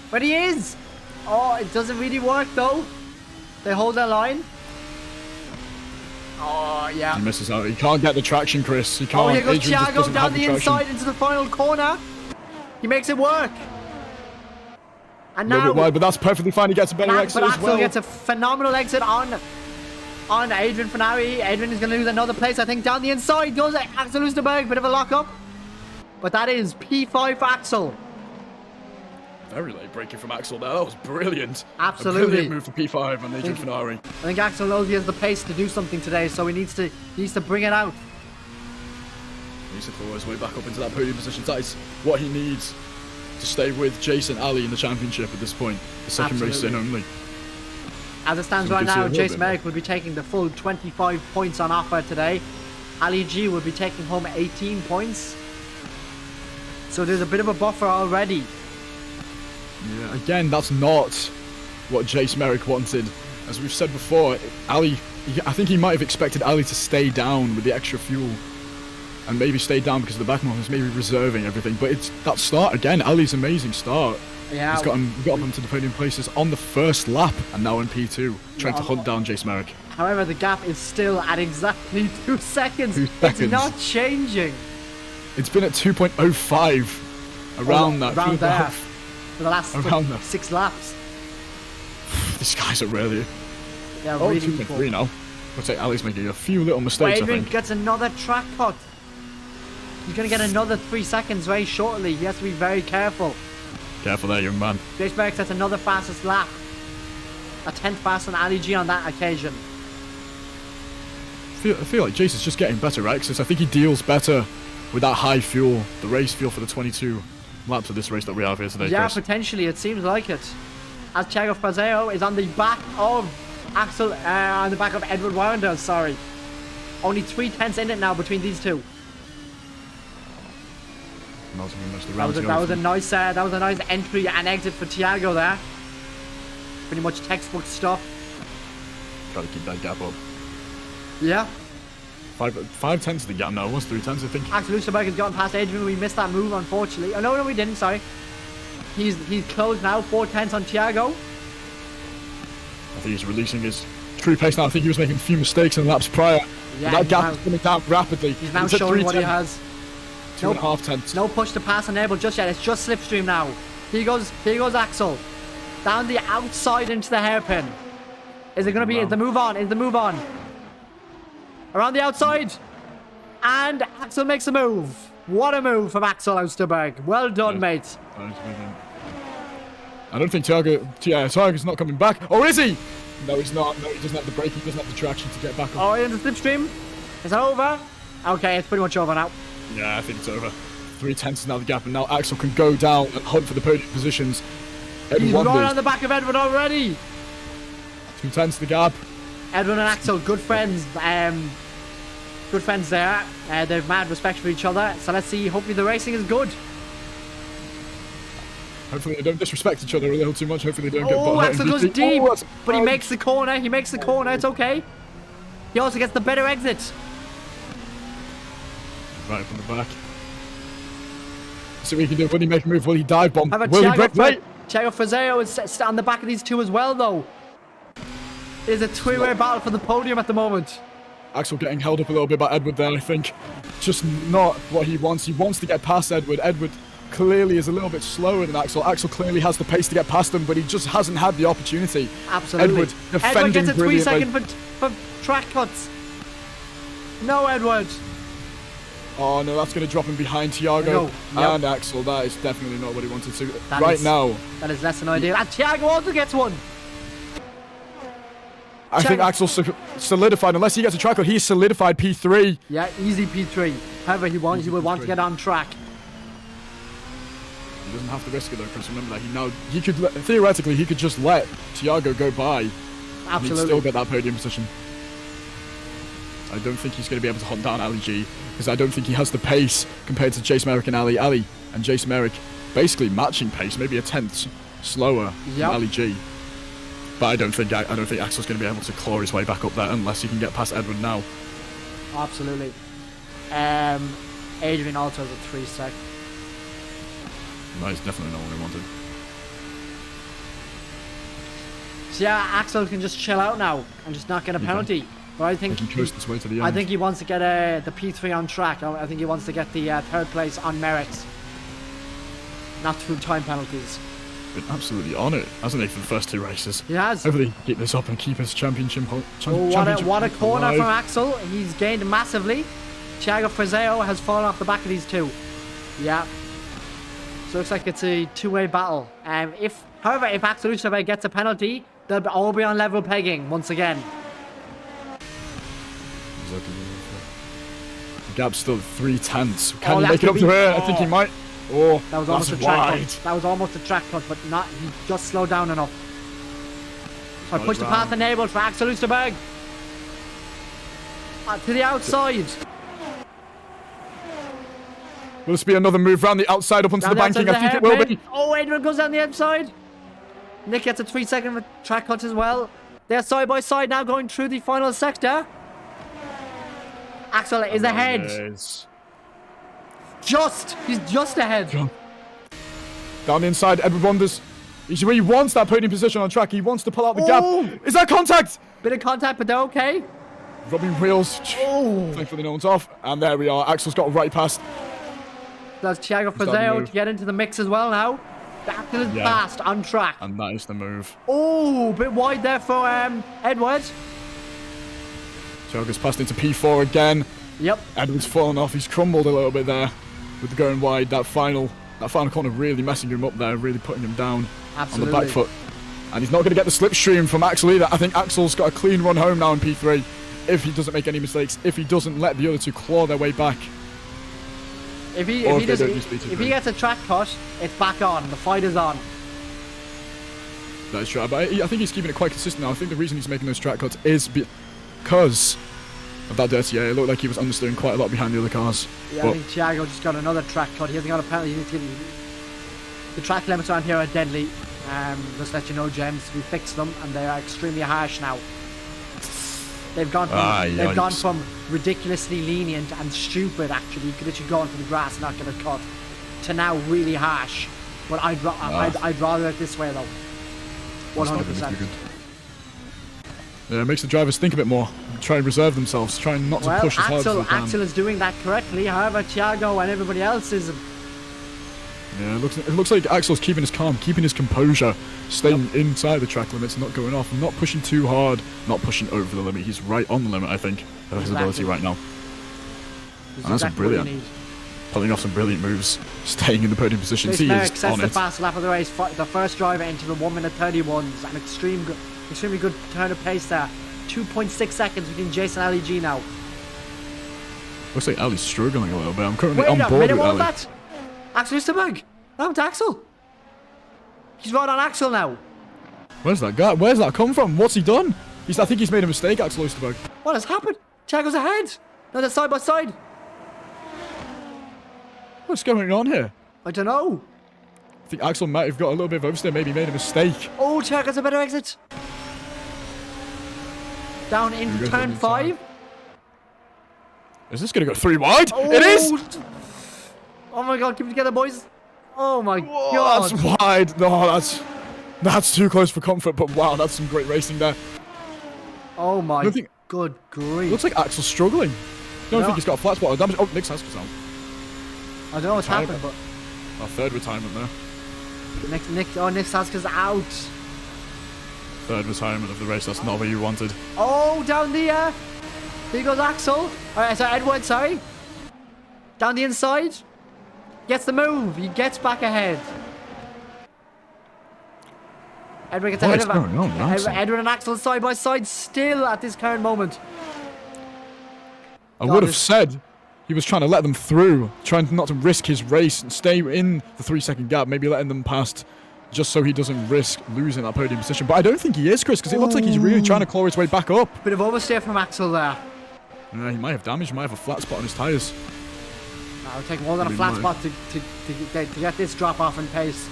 But he is. Oh, it doesn't really work though. They hold their line. Oh, yeah. He misses out. He can't get the traction, Chris. He can't. Oh, here goes Adrian Thiago down the inside into the final corner. He makes it work. And now, a little bit wide, but that's perfectly fine. He gets a better exit as well. Axel gets a phenomenal exit on Adrian Fenari. Adrian is going to lose another place, I think. Down the inside goes Axel Lustenberg. Bit of a lock-up. But that is P5 for Axel. Very late breaking from Axel there. That was brilliant. Absolutely. A brilliant move for P5 on Adrian Fenari. I think Axel knows he has the pace to do something today, so he needs to bring it out. He needs to claw his way back up into that podium position. That is what he needs to stay with Jason Ali in the championship at this point. The second race in only. As it stands right now, Jason Merrick will be taking the full 25 points on offer today. Ali G will be taking home 18 points. So there's a bit of a buffer already. Yeah, again, that's not what Jace Merrick wanted. As we've said before, Ali, I think he might have expected Ali to stay down with the extra fuel. And maybe stay down because the back markers maybe reserving everything. But it's that start again, Ali's amazing start. Yeah. He's got him to the podium places on the first lap and now in P2, trying to hunt down Jace Merrick. However, the gap is still at exactly 2 seconds. It's not changing. It's been at 2.05 around that. Around there. For the last 6 laps. These guys are really... Yeah, really 2.3 now. Looks like Ali's making a few little mistakes, Adrian I think. gets another track cut. He's going to get another 3 seconds very shortly. He has to be very careful. Careful there, young man. Jace Merrick sets another fastest lap. A 10th faster than Ali G on that occasion. I feel like Jace is just getting better, right? Because I think he deals better with that high fuel, the race fuel for the 22 laps of this race that we have here today, Yeah, Chris. potentially. It seems like it. As Thiago Frazeo is on the back of Axel, on the back of Edward Warrenders, sorry. Only 3/10 in it now between these two. That was a nice entry and exit for Thiago there. Pretty much textbook stuff. Gotta keep that gap up. Yeah. 5/10 the gap now. It was 3/10, I think. Axel Lustenberg has gotten past Adrian. We missed that move, unfortunately. Oh, no, we didn't. Sorry. He's closed now. 4/10 on Thiago. I think he's releasing his true pace now. I think he was making a few mistakes in laps prior. Yeah, that gap is coming down rapidly. He's now showing what he has. 2.5 tenths. No push to pass enabled just yet. It's just slipstream now. Here goes Axel. Down the outside into the hairpin. Is it going to be the move on? Is the move on? Around the outside. And Axel makes a move. What a move from Axel Lustenberg. Well done, mate. I don't think Thiago's not coming back. Or is he? No, he's not. No, he doesn't have the brake. He doesn't have the traction to get back up. Oh, in the slipstream. Is it over? Okay, it's pretty much over now. Yeah, I think it's over. 3/10 is now the gap, and now Axel can go down and hunt for the podium positions. He's right on the back of Edward already. 2/10 the gap. Edward and Axel, good friends. Good friends there. They've mad respect for each other. So let's see. Hopefully the racing is good. Hopefully they don't disrespect each other a little too much. Hopefully they don't get Oh, Axel goes deep. Oh, but he makes the corner. He makes the corner. It's okay. He also gets the better exit. Right from the back. See what he can do. Will he make a move? Will he dive bomb? Will he break late? Thiago Frazeo is on the back of these two as well, though. It is a three-way battle for the podium at the moment. Axel getting held up a little bit by Edward there, I think. Just not what he wants. He wants to get past Edward. Edward clearly is a little bit slower than Axel. Axel clearly has the pace to get past him, but he just hasn't had the opportunity. Absolutely. Edward defending Edward gets a 3 brilliantly. second for track cuts. No, Edward. Oh no, that's going to drop him behind Thiago and Axel. That is definitely not what he wanted to. Now. That is less than ideal. And Thiago also gets one. I think Axel's solidified. Unless he gets a track cut, he's solidified P3. Yeah, easy P3. However, he would want to get on track. He doesn't have to risk it though, Chris. Remember that he could theoretically he could just let Thiago go by. Absolutely. And he'd still get that podium position. I don't think he's going to be able to hunt down Ali G because I don't think he has the pace compared to Jace Merrick and Ali. Ali and Jace Merrick basically matching pace, maybe a tenth slower than Ali G. But I don't think Axel's going to be able to claw his way back up there unless he can get past Edward now. Absolutely. Adrian also has a 3 sec. That is definitely not what I wanted. So yeah, Axel can just chill out now and just not get a penalty. But I think he can coast his way to the end. I think he wants to get the P3 on track. I think he wants to get the 3rd place on merit, not through time penalties. Been absolutely on it, hasn't he, for the first 2 races? He has. Hopefully he can keep this up and keep his championship. What a corner alive from Axel. He's gained massively. Thiago Frazeo has fallen off the back of these 2. Yeah. So it looks like it's a 2-way battle. However, if Axel Ustave gets a penalty, they'll all be on level pegging once again. The gap's still 3/10. Can he make it up to her? I think he might. Oh, that was almost a track cut. That was almost a track cut, but not. He just slowed down enough. I pushed the path enabled for Axel Oosterberg. To the outside. Will this be another move round the outside up onto the banking? I think it will be. Oh, Adrian goes down the outside. Nick gets a 3-second track cut as well. They're side by side now going through the final sector. Axel is ahead. He's just ahead. Down the inside, Edward Wonders. He wants that podium position on track. He wants to pull out the gap. Is that contact? Bit of contact, but they're okay. Rubbing wheels. Thankfully no one's off. And there we are. Axel's got right past. That's Thiago Frazeo to get into the mix as well now. Axel is fast on track. And that is the move. Oh, bit wide there for Edward. Thiago's passed into P4 again. Yep. Edward's fallen off. He's crumbled a little bit there with going wide. That final corner really messing him up there, really putting him down on the back foot. And he's not going to get the slipstream from Axel either. I think Axel's got a clean run home now in P3 if he doesn't make any mistakes, if he doesn't let the other 2 claw their way back. If he gets a track cut, it's back on. The fight is on. That's true, but I think he's keeping it quite consistent now. I think the reason he's making those track cuts is because of that dirty air. It looked like he was understeering quite a lot behind the other cars. Yeah, I think Thiago just got another track cut. He hasn't got a penalty. The track limits around here are deadly. Just let you know, James, we fixed them and they are extremely harsh now. They've gone from ridiculously lenient and stupid, actually, you could literally go onto the grass and not get a cut, to now really harsh. But I'd rather it this way though. 100%. Yeah, it makes the drivers think a bit more, try and reserve themselves, try not to push as hard as they can. Axel is doing that correctly, however Thiago and everybody else is... Yeah, it looks like Axel's keeping his calm, keeping his composure, staying inside the track limits, not going off, not pushing too hard, not pushing over the limit. He's right on the limit, I think, of his ability right now. And that's brilliant. Pulling off some brilliant moves, staying in the podium position. He is sets on the it. fast lap of the race, the first driver into the 1:31s. An extremely good turn of pace there. 2.6 seconds between Jason and Ali G now. Looks like Ali's struggling a little bit. I'm currently on board with Ali. That? Axel Oosterberg. Happened to Axel. He's right on Axel now. Where's that guy? Where's that come from? What's he done? I think he's made a mistake, Axel Oosterberg. What has happened? Thiago's ahead. No, they're side by side. What's going on here? I don't know. I think Axel might have got a little bit of oversteer, maybe made a mistake. Oh, Thiago's a better exit. Down into turn 5. Is this going to go 3 wide? It is! Oh my god, keep it together, boys. Oh my god. That's wide. No, that's too close for comfort, but wow, that's some great racing there. Oh my good grief. Looks like Axel's struggling. I don't think he's got a flat spot or damage. Oh, Nick Saska's out. I don't know what's happened, but... Our 3rd retirement there. Nick Saska's out. 3rd retirement of the race. That's not what you wanted. Oh, down the... Here goes Axel. Sorry, Edward, sorry. Down the inside. Gets the move. He gets back ahead. Edward gets What ahead is of going on, Axel? Edward and Axel side by side still at this current moment. I would have said he was trying to let them through, trying not to risk his race and stay in the 3-second gap, maybe letting them past just so he doesn't risk losing that podium position. But I don't think he is, Chris, because it looks like he's really trying to claw his way back up. Bit of oversteer from Axel there. He might have damage, he might have a flat spot on his tyres. It'll take more than a flat spot to get this drop off in pace.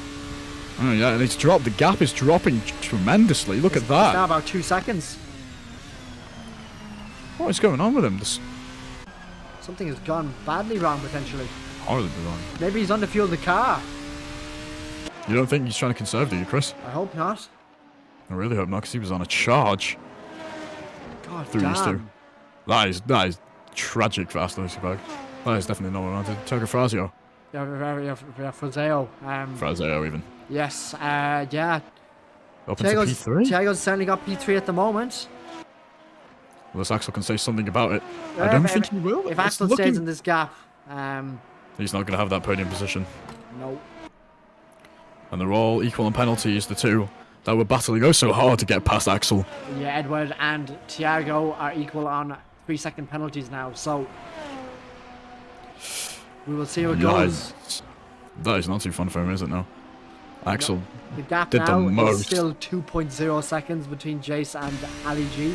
Oh yeah, and it's dropped. The gap is dropping tremendously. Look at It's that. now about 2 seconds. What is going on with him? Something has gone badly wrong potentially. Horribly wrong. Maybe he's underfueled the car. You don't think he's trying to conserve, do you, Chris? I hope not. I really hope not, because he was on a charge God through these two. damn. That is tragic for Assetto Bag. That is definitely not what I wanted. Turco Frazio. Yeah, Frazio. Frazio even. Yes, yeah. Up into P3? Thiago's certainly got P3 at the moment. Unless Axel can say something about it. I don't think he will. If Axel stays in this gap, he's not going to have that podium position. no. And they're all equal on penalties, the two that were battling oh so hard to get past Axel. Yeah, Edward and Thiago are equal on 3-second penalties now, so we will see how it goes. That is not too fun for him, is it now? Axel The gap did the now is most. still 2.0 seconds between Jace and Ali G.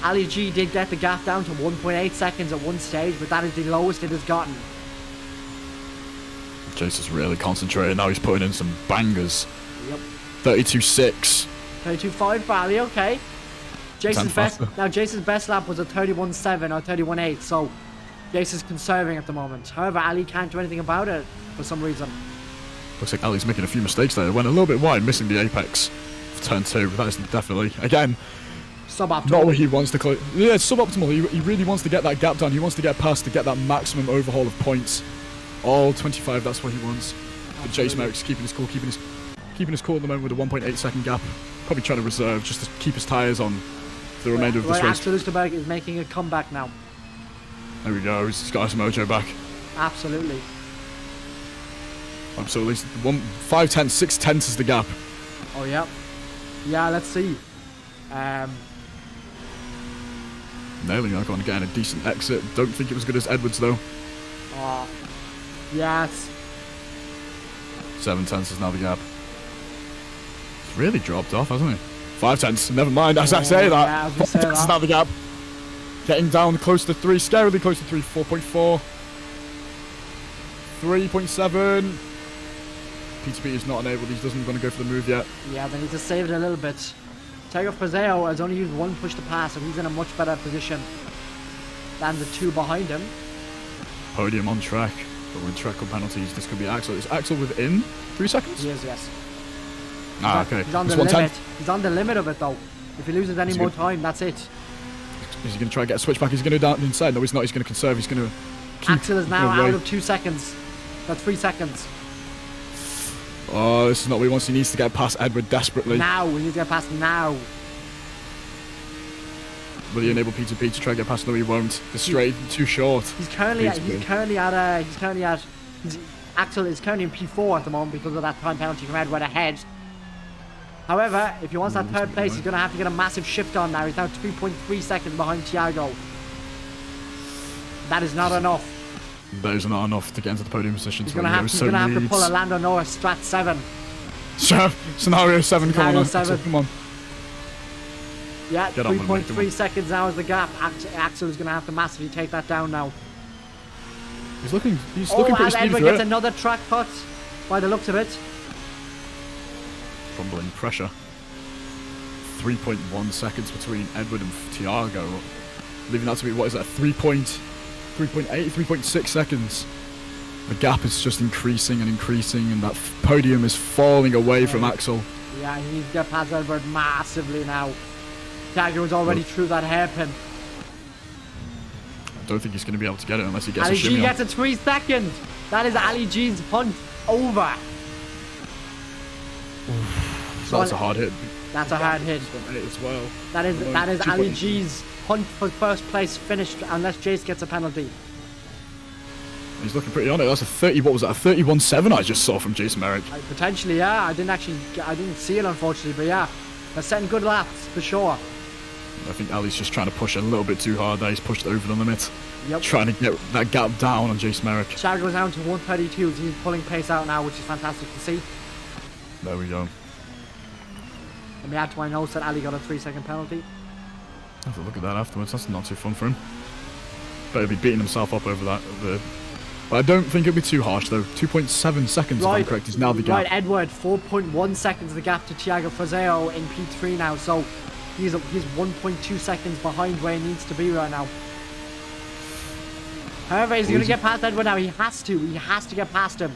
Ali G did get the gap down to 1.8 seconds at one stage, but that is the lowest it has gotten. Jace is really concentrating now. He's putting in some bangers. Yep. 32.6. 32.5 for Ali, okay. Jason's best, faster. now Jason's best lap was a 31.7 or 31.8, so Jace is conserving at the moment. However, Ali can't do anything about it for some reason. Looks like Ali's making a few mistakes there. Went a little bit wide, missing the apex for turn 2. That is definitely, again, Suboptimal. not what he wants to close. Yeah, it's suboptimal. He really wants to get that gap down. He wants to get past to get that maximum overhaul of points. All 25, that's what he wants. But Jace Merrick's keeping his cool, keeping his cool at the moment with a 1.8 second gap. Probably trying to reserve just to keep his tyres on for the remainder of this race. Axel Lusterberg is making a comeback now. There we go. He's got his mojo back. Absolutely. Absolutely. 5/10, 6/10 is the gap. Oh, yeah. Yeah, let's see. Nailing that one, getting a decent exit. Don't think it was good as Edwards though. Oh, yes. 7/10 is now the gap. It's really dropped off, hasn't it? 5/10. Never mind. As I say that. Yeah, I was gonna say 5/10 is that. now the gap. Getting down close to 3, scarily close to 3. 4.4. 3.7. P2P is not enabled. He doesn't want to go for the move yet. Yeah, they need to save it a little bit. Tiago Frazio has only used one push to pass, so he's in a much better position than the two behind him. Podium on track. But with track on penalties, this could be Axel. Is Axel within 3 seconds? He is, yes. Okay. He's on the It's 110. limit. He's on the limit of it, though. If he loses any He's more good. time, that's it. Is he going to try and get a switch back? He's going to go down inside. No, he's not. He's going to conserve. He's going to keep Axel is now away. out of 2 seconds. That's 3 seconds. Oh, this is not what he wants. He needs to get past Edward desperately. Now, we need to get past now. Will he enable P2P to try and get past? No, he won't. The straight too short. Axel is currently in P4 at the moment because of that time penalty from Edward ahead. However, if he wants that third place, he's going to have to get a massive shift on now. He's now 3.3 seconds behind Thiago. That is not enough. That is not enough to get into the podium position. He's going to have to pull a Lando Norris Strat 7. Scenario 7, come on. 7. Axel, come on. Yeah, Get on with it, mate, come 3.3 on. seconds now is the gap. Axel is going to have to massively take that down now. He's looking And pretty speedy Edward for gets it. another track cut by the looks of it. Crumbling pressure. 3.1 seconds between Edward and Thiago. Leaving that to be, what is that, 3.8, 3.6 seconds. The gap is just increasing and increasing, and that podium is falling away from Axel. Yeah, he needs to get past Edward massively now. Thiago is already through that hairpin. I don't think he's going to be able to get it unless he gets Ali a G shimmy on. gets a 3 seconds. That is Ali G's punt over. That's a hard hit. That's a hard hit. 1.8 as well. That is Although Ali 2.8. G's punt for first place finished unless Jace gets a penalty. He's looking pretty on it. That's a 30. What was that? A 31.7 I just saw from Jason Merrick. Potentially, yeah. I didn't see it, unfortunately, but yeah. They're setting good laps, for sure. I think Ali's just trying to push a little bit too hard there. He's pushed over the limit. Yep. Trying to get that gap down on Jason Merrick. Chad goes down to 132. He's pulling pace out now, which is fantastic to see. There we go. Let me add to my notes that Ali got a 3-second penalty. Have a look at that afterwards. That's not too fun for him. Better be beating himself up over that. But I don't think it'll be too harsh though. 2.7 seconds, if I'm correct, is now the gap. Right, Edward, 4.1 seconds the gap to Thiago Frazao in P3 now. So he's 1.2 seconds behind where he needs to be right now. However, he's going to get past Edward now. He has to. He has to get past him.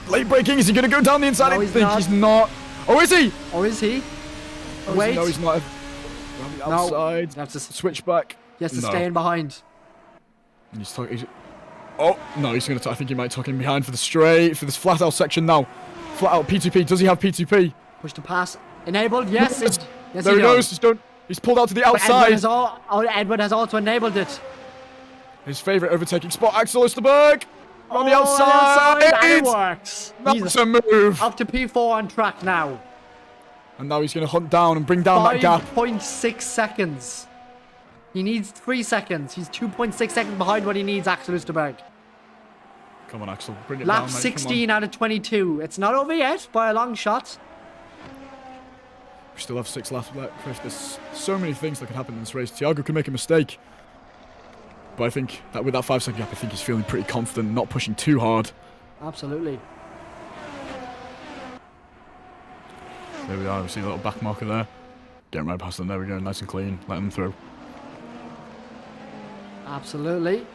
Late braking. Is he going to go down the inside? No, I think he's not. Oh, is he? Or is he? Oh, Wait. No, he's not. On the outside. He has to switch back. He has to stay in behind. He's talking. Oh, no, he's going to. I think he might tuck in behind for the straight, for this flat out section now. Flat out P2P. Does he have P2P? Push to pass. Enabled. Yes. Yes, there he goes. He's pulled out to the outside. Edward has also enabled it. His favourite overtaking spot, Axel Osterberg. On the outside. And it works. That's a move. Up to P4 on track now. And now he's going to hunt down and bring down that gap. 5.6 seconds. He needs 3 seconds. He's 2.6 seconds behind what he needs, Axel Osterberg. Come on, Axel. Bring it Lap down, mate. 16 out of 22. It's not over yet by a long shot. We still have 6 laps left, Chris. There's so many things that could happen in this race. Thiago could make a mistake. But I think that with that 5-second gap, I think he's feeling pretty confident, not pushing too hard. Absolutely. There we are. We see a little back marker there. Getting right past them. There we go. Nice and clean. Let them through. Absolutely.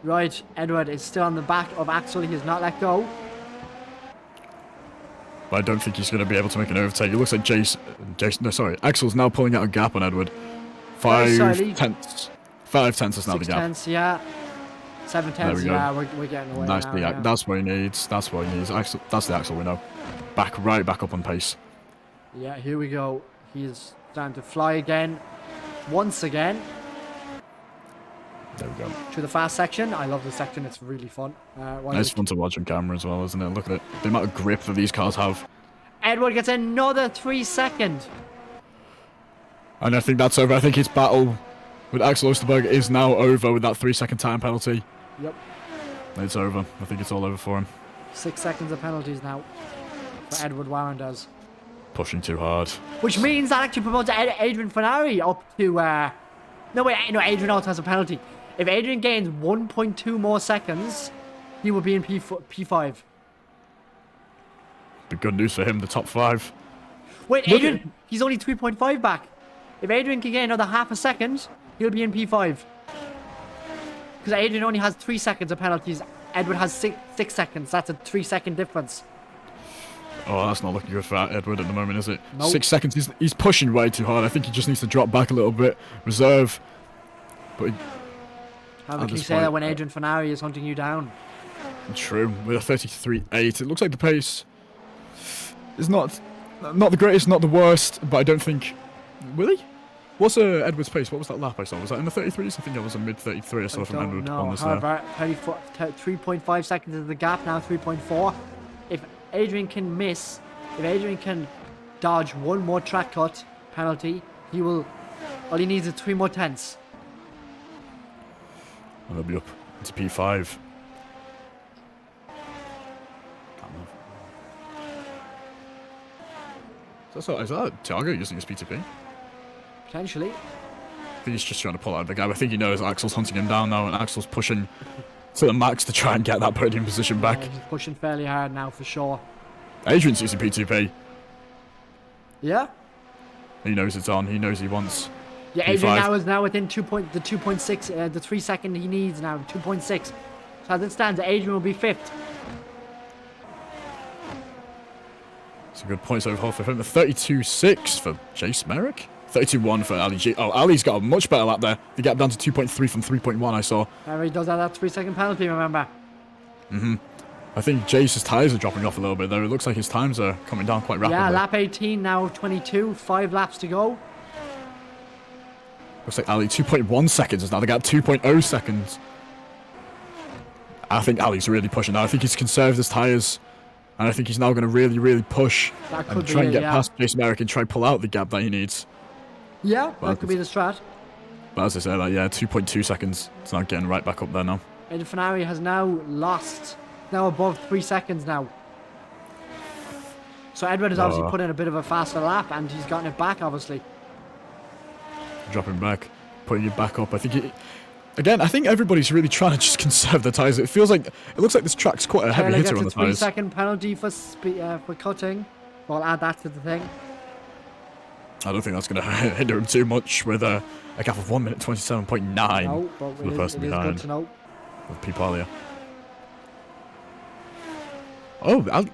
Right. Edward is still on the back of Axel. He has not let go. But I don't think he's going to be able to make an overtake. It looks like Axel's now pulling out a gap on Edward. 5 tenths. 5 tenths is now the gap. 6 tenths, yeah. 7 tenths, yeah. We're getting away nice, now. Yeah. That's what he needs. That's what he needs. Axel, that's the Axel we know. Right back up on pace. Yeah, here we go. He's starting to fly again. Once again. There we go. To the fast section. I love the section. It's really fun. It's fun to watch on camera as well, isn't it? Look at it. The amount of grip that these cars have. Edward gets another 3 seconds. And I think that's over. I think his battle with Axel Osterberg is now over with that 3-second time penalty. Yep. It's over. I think it's all over for him. 6 seconds of penalties now for Edward Warenders. Pushing too hard. Which means that actually promotes Adrian Fanari up to... No, Adrian also has a penalty. If Adrian gains 1.2 more seconds, he will be in P5. Be good news for him, the top 5. Wait, Adrian, he's only 3.5 back. If Adrian can gain another half a second, he'll be in P5. Because Adrian only has 3 seconds of penalties. Edward has 6 seconds. That's a 3-second difference. Oh, that's not looking good for Edward at the moment, is it? Nope. 6 seconds. He's pushing way too hard. I think he just needs to drop back a little bit. Reserve. But how can you say that when Adrian Fanari is hunting you down? True. With a 33.8, it looks like the pace is not the greatest, not the worst, but I don't think... Will he? What's Edward's pace? What was that lap I saw? Was that in the 33s? I think that was a mid-33 I saw from Edward on this there. However, 3.5 seconds is the gap, now 3.4. If Adrian can dodge one more track cut penalty, all he needs is 3 more tenths. And he'll be up into P5. Is that Thiago using his P2P? Potentially. I think he's just trying to pull out the gap. I think he knows Axel's hunting him down now, and Axel's pushing to the max to try and get that podium position back. He's pushing fairly hard now for sure. Adrian's using P2P. Yeah? He knows it's on. He knows he wants. Yeah, Adrian is now within the 2.6, the 3 second he needs now, 2.6. So as it stands, Adrian will be 5th. It's a good points overhaul for him. The 32.6 for Jace Merrick. 32.1 for Ali G. Oh, Ali's got a much better lap there. The gap down to 2.3 from 3.1 I saw. He does have that 3-second penalty, remember? I think Jace's tyres are dropping off a little bit though. It looks like his times are coming down quite rapidly. Yeah, lap 18 now, 22. 5 laps to go. Looks like Ali 2.1 seconds is now the gap. 2.0 seconds. I think Ali's really pushing now. I think he's conserved his tyres. And I think he's now going to really, really push and try and get past Jason Merrick and try and pull out the gap that he needs. Yeah, that could be the strat. But as I said, like, yeah, 2.2 seconds. It's not getting right back up there now. And Ferrari has now lost. Now above 3 seconds now. So Edward has obviously put in a bit of a faster lap and he's gotten it back, obviously. Dropping back, putting it back up. I think again, I think everybody's really trying to just conserve the tyres. It feels like, it looks like this track's quite a heavy hitter on the tyres. 3-second penalty for cutting. I'll add that to the thing. I don't think that's going to hinder him too much with a gap of 1 minute 27.9 no, but for the person behind. Good to know. With P. Palia. Oh,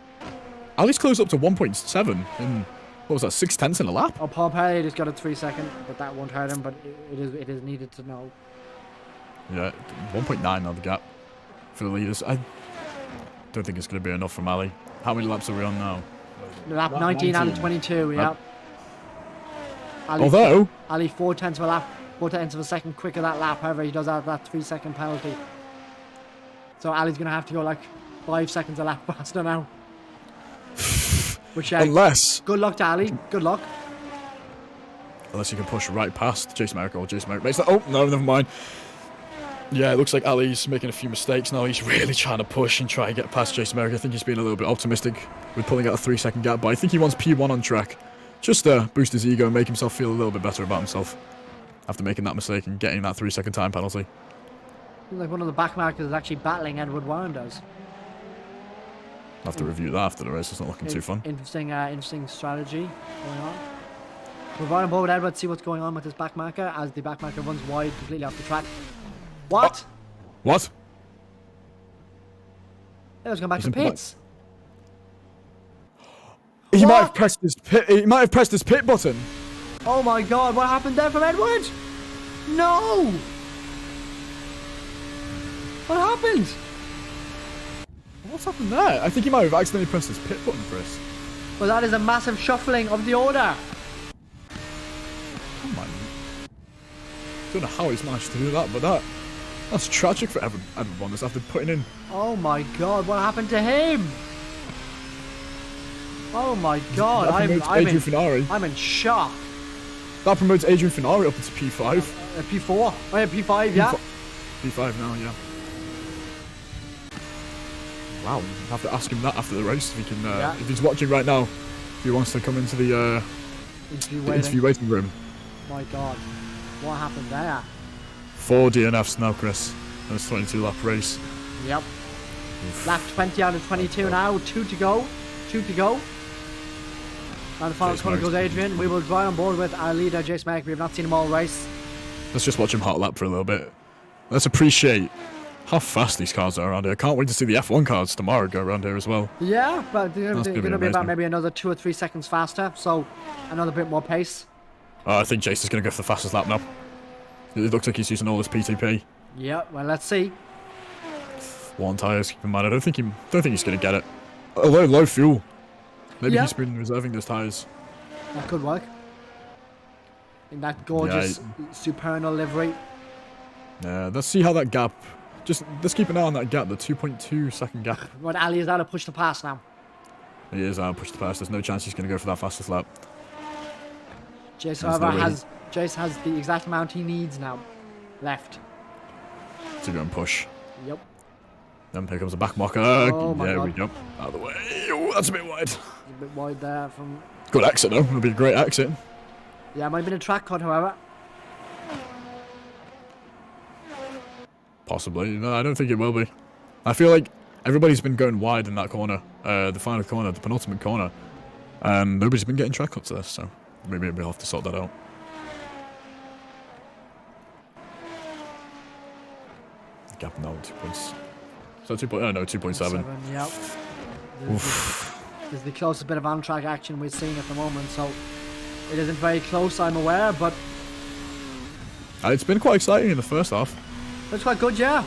Ali's closed up to 1.7 in, what was that, 6/10 in a lap? Oh, Paul Palia just got a 3-second, but that won't hurt him, but it is needed to know. Yeah, 1.9 now the gap for the leaders. I don't think it's going to be enough from Ali. How many laps are we on now? Lap 19 out of 22, yeah. Although Ali 4/10 of a lap, 4/10 of a second quicker that lap, however he does have that 3-second penalty. So Ali's going to have to go like 5 seconds a lap faster now. Which, unless... Good luck to Ali, good luck. Unless you can push right past Jason Merrick or Jason Merrick makes that. Oh, no, never mind. Yeah, it looks like Ali's making a few mistakes now. He's really trying to push and try and get past Jason Merrick. I think he's being a little bit optimistic with pulling out a 3-second gap, but I think he wants P1 on track. Just to boost his ego and make himself feel a little bit better about himself after making that mistake and getting that 3-second time penalty. Seems like one of the backmarkers is actually battling Edward Warren does. I'll have to review that after the race. It's not looking too fun. Interesting strategy going on. We're right on board with Edward, see what's going on with this backmarker as the backmarker runs wide completely off the track. What? What? Edward's gone back to pits. He might have pressed his pit. He might have pressed his pit button. Oh my God! What happened there from Edward? No! What happened? What's happened there? I think he might have accidentally pressed his pit button, Chris. Well, that is a massive shuffling of the order. Oh my! I don't know how he's managed to do that, but that's tragic for everyone that's after putting in. Oh my God! What happened to him? Oh my God! I'm in shock. That promotes Adrian Finari up into P5. P4. Oh yeah, P5. Yeah. P5 now, yeah. Wow, I have to ask him that after the race if he can. If he's watching right now, if he wants to come into the interview waiting room. My God, what happened there? 4 DNFs now, Chris. That's 22-lap race. Yep. Lap 20 out of 22 now. 2 to go. 2 to go. And the final corner goes Adrian. We will drive on board with our leader, Jace Merrick. We have not seen him all race. Let's just watch him hot lap for a little bit. Let's appreciate how fast these cars are around here. I can't wait to see the F1 cars tomorrow go around here as well. Yeah, but they're going to be about maybe another 2 or 3 seconds faster. So, another bit more pace. I think Jace is going to go for the fastest lap now. It looks like he's using all his PTP. Yeah, well, let's see. 1 tyres, keep in mind. I don't think he's going to get it. Although low fuel. Maybe he's been reserving those tyres. That could work. In that gorgeous supernal livery. Yeah, let's see how that gap... let's keep an eye on that gap, the 2.2 second gap. But Ali is out to push the pass now. He is out to push the pass. There's no chance he's going to go for that fastest lap. Jace, however, has the exact amount he needs now left. To go and push. Yep. Then here comes a back marker. Oh my God. We jump out of the way. Oh, that's a bit wide. A bit wide there from... Good exit though. It'll be a great exit. Yeah, might have been a track cut, however. Possibly. No, I don't think it will be. I feel like everybody's been going wide in that corner. The final corner, the penultimate corner. Nobody's been getting track cuts there, so maybe we'll have to sort that out. Gap now, 2 points. So 2.7. Yep. This is the closest bit of on-track action we're seeing at the moment, so it isn't very close, I'm aware, but... It's been quite exciting in the first half. It's quite good, yeah.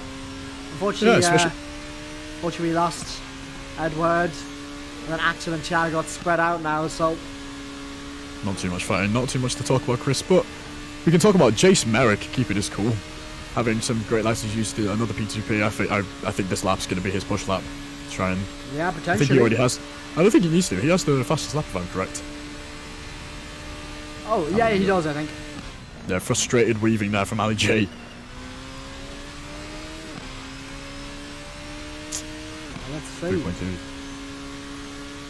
Unfortunately, yeah, unfortunately we lost Edward, and then Axel and Thiago got spread out now, so... Not too much fighting, not too much to talk about, Chris, but we can talk about Jace Merrick keeping his cool. having some great laps he's used to another P2P. I think this lap's going to be his push lap. Try and Yeah, potentially. I think he already has. I don't think he needs to. He has the fastest lap if I'm correct. Oh, yeah, he does, I think. Yeah, frustrated weaving there from Ali J. Let's see. 3.2.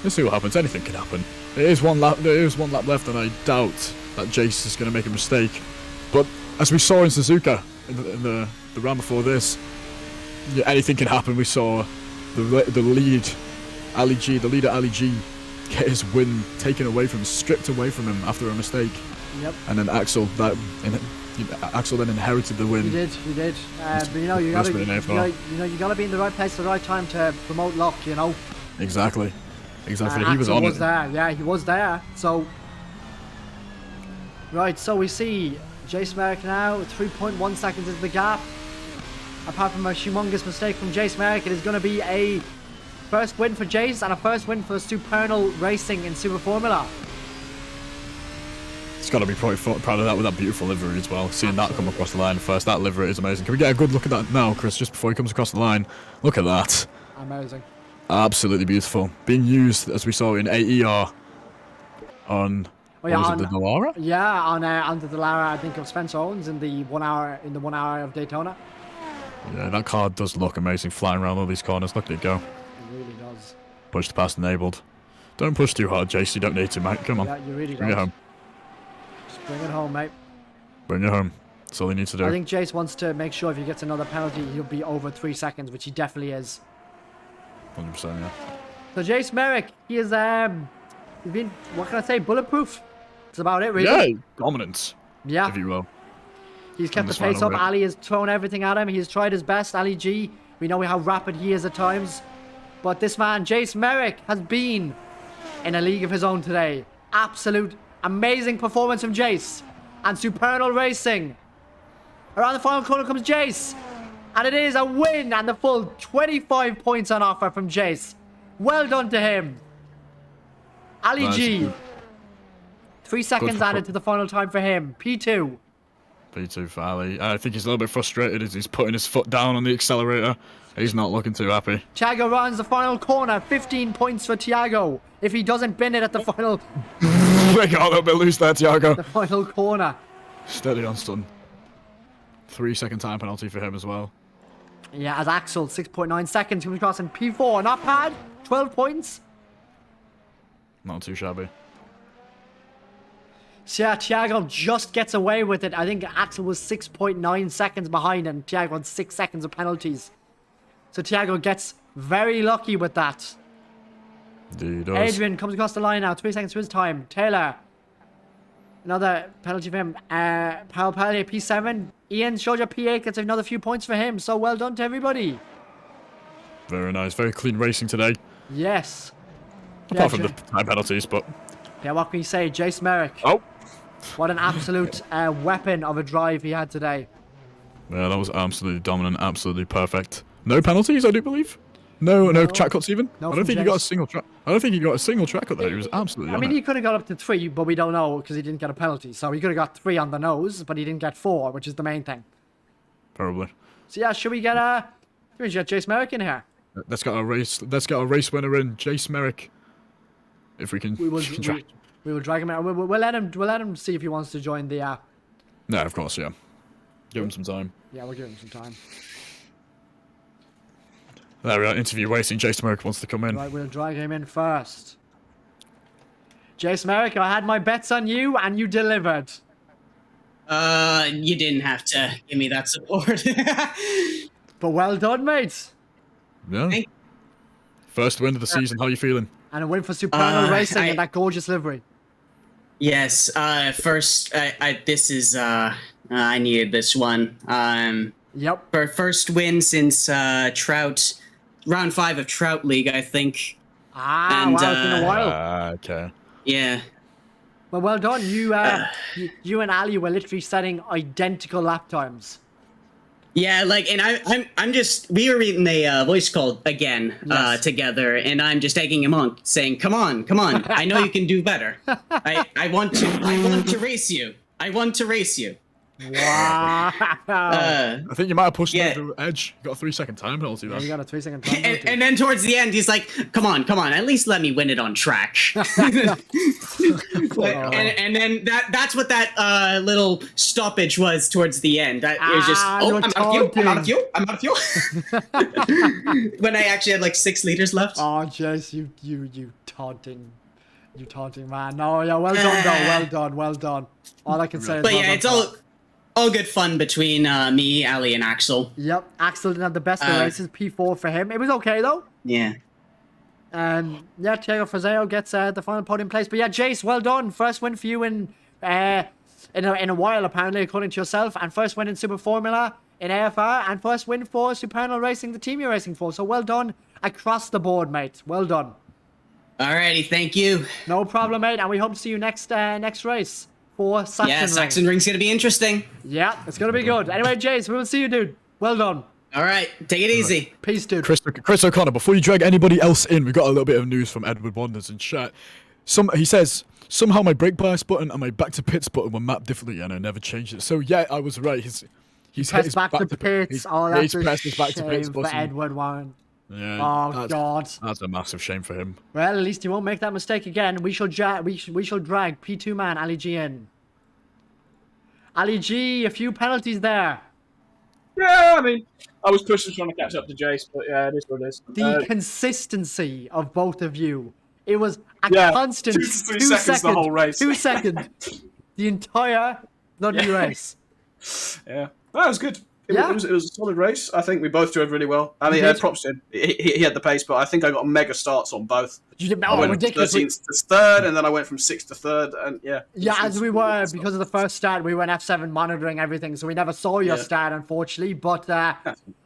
Let's see what happens. Anything can happen. There is one lap left, and I doubt that Jace is going to make a mistake. But as we saw in Suzuka in the round before this, yeah, anything can happen. We saw the leader Ali G, get his win taken away from him, stripped away from him after a mistake. Yep. And then Axel then inherited the win. He did. But you know, you gotta be in the right place at the right time to promote luck. You know. Exactly. He was Axel on was it. there. Yeah, he was there. So. Right. So we see Jace Merrick now, 3.1 seconds into the gap. Apart from a humongous mistake from Jace Merrick, it is going to be a first win for Jace and a first win for Supernal Racing in Super Formula. He's got to be probably proud of that with that beautiful livery as well. Seeing that come across the line first, that livery is amazing. Can we get a good look at that now, Chris, just before he comes across the line? Look at that. Amazing. Absolutely beautiful. Being used, as we saw in AER, on... Well, yeah, was it the Dallara? Yeah, on the Dallara, I think, of Spencer Owens in the 1 hour of Daytona. Yeah, that car does look amazing, flying around all these corners. Look at it go. It really does. Push to pass enabled. Don't push too hard, Jace. You don't need to, mate. Come on. Yeah, you really Bring it home. Just bring it home, mate. Bring it home. That's all he needs to do. I think Jace wants to make sure if he gets another penalty, he'll be over 3 seconds, which he definitely is. 100%, yeah. So Jace Merrick, he is he's been, what can I say, bulletproof. That's about it, really. Yeah, dominance. Yeah. If you will. He's kept the pace up. Ali has thrown everything at him. He's tried his best. Ali G, we know how rapid he is at times. But this man, Jace Merrick, has been in a league of his own today. Absolute amazing performance from Jace. And Supernal Racing. Around the final corner comes Jace. And it is a win and the full 25 points on offer from Jace. Well done to him. Ali G. 3 seconds added to the final time for him. P2. P2 for Ali. I think he's a little bit frustrated as he's putting his foot down on the accelerator. He's not looking too happy. Thiago runs the final corner. 15 points for Thiago. If he doesn't bin it at the final... They got a little bit loose there, Thiago. The final corner. Steady on stun. 3 second time penalty for him as well. Yeah, as Axel, 6.9 seconds comes across in P4. Not bad. 12 points. Not too shabby. So yeah, Thiago just gets away with it. I think Axel was 6.9 seconds behind and Thiago had 6 seconds of penalties. So Thiago gets very lucky with that. He does. Adrian comes across the line now. 3 seconds to his time. Taylor. Another penalty for him. Paul Pellier, P7. Ian Shoja, P8 gets another few points for him. So well done to everybody. Very nice. Very clean racing today. Yes. Apart from the time penalties, but... Yeah, what can you say? Jace Merrick. Oh! What an absolute weapon of a drive he had today. Yeah, that was absolutely dominant. Absolutely perfect. No penalties, I do believe. No track cuts even. No, I don't think he got a single track. I don't think he got a single track cut there. He was absolutely. I mean, he could have got up to 3, but we don't know because he didn't get a penalty. So he could have got 3 on the nose, but he didn't get 4, which is the main thing. Probably. So yeah, should we get Jace Merrick in here? Let's get a race. Let's get a race winner in, Jace Merrick. If we can. We will drag him out. We'll let him see if he wants to join the. No, of course, yeah. Give him some time. Yeah, we'll give him some time. There we are. Interview waiting. Jace Merrick wants to come in. Right, we'll drag him in first. Jace Merrick, I had my bets on you, and you delivered. You didn't have to give me that support. But well done, mate. Yeah. First win of the season. How are you feeling? And a win for Supernal Racing in that gorgeous livery. Yes. First, this is I needed this one. Yep. For first win since Trout, round 5 of Trout League, I think. Wow, it's been a while. Okay. Yeah. Well done. You and Ali were literally setting identical lap times. Yeah, like, and I'm just, we were reading a voice call again together, and I'm just egging him on, saying, come on, I know you can do better. I want to race you. I want to race you. Wow. Uh, I think you might have pushed Yeah. him over the edge. You got a 3-second time penalty Yeah, there. you got a 3-second time. and then towards the end, he's like, "Come on, at least let me win it on track." and then that's what that little stoppage was towards the end. It was just, you're I'm out of fuel. I'm out of fuel. When I actually had like 6 liters left. Oh, Jace, you taunting man. No, yeah, well done, though. Well done. All I can say is But well yeah, done it's for that. all good fun between me, Ali, and Axel. Yep, Axel didn't have the best of races. P4 for him. It was okay, though. Yeah. Yeah, Thiago Frazao gets the final podium place. But yeah, Jace, well done. First win for you in a while, apparently, according to yourself. And first win in Super Formula in AFR. And first win for Supernal Racing, the team you're racing for. So well done across the board, mate. Well done. Alrighty, thank you. No problem, mate. And we hope to see you next race for Saxon Yeah, Ring. Saxon Ring's gonna be interesting. Yeah, it's going to be good. Anyway, Jace, we will see you, dude. Well done. All right, take it easy. Peace, dude. Chris O'Connor, before you drag anybody else in, we got a little bit of news from Edward Wanders in chat. He says, somehow my brake bias button and my back to pits button were mapped differently and I never changed it. So yeah, I was right. He's hit Press his back to pits. he's- Oh, yeah, that's he's pressed his back to shame pits for button. Edward Warren. Yeah, Oh, God. That's a massive shame for him. Well, at least he won't make that mistake again. We shall drag P2 man Ali G in. Ali G, a few penalties there. Yeah, I mean, I was pushing trying to catch up to Jace, but yeah, it is what it is. The consistency of both of you. It was a Yeah, constant 2 to 3 seconds the whole race. 2 seconds. The entire bloody race. Yeah, that was good. Yeah. It was a solid race. I think we both drove really well. I mean, did. props to him. He had the pace, but I think I got mega starts on both. You did, I oh, went ridiculous. from 13th to 3rd, and then I went from 6th to 3rd, and yeah. Yeah, It's- as it's we really were, good because of the first start, we were in F7 monitoring everything, so we never saw your Yeah. start, unfortunately, but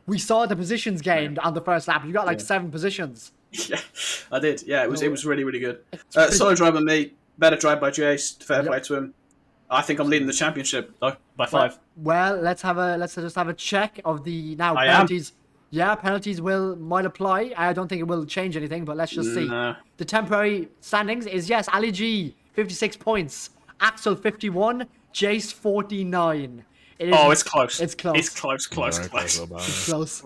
we saw the positions gained on the first lap. You got like 7 positions. Yeah, I did. Yeah, it was really, really good. pretty- Solid drive by me, better drive by Jace, fair Yep. play to him. I think I'm leading the championship, though, by 5. Well, let's just have a check of the I am. penalties. Yeah, penalties might apply. I don't think it will change anything, but let's just see. Nah. The temporary standings is yes, Ali G 56 points, Axel 51, Jace 49. It is, Oh, it's close. It's close. It's close. Very close, little man. close.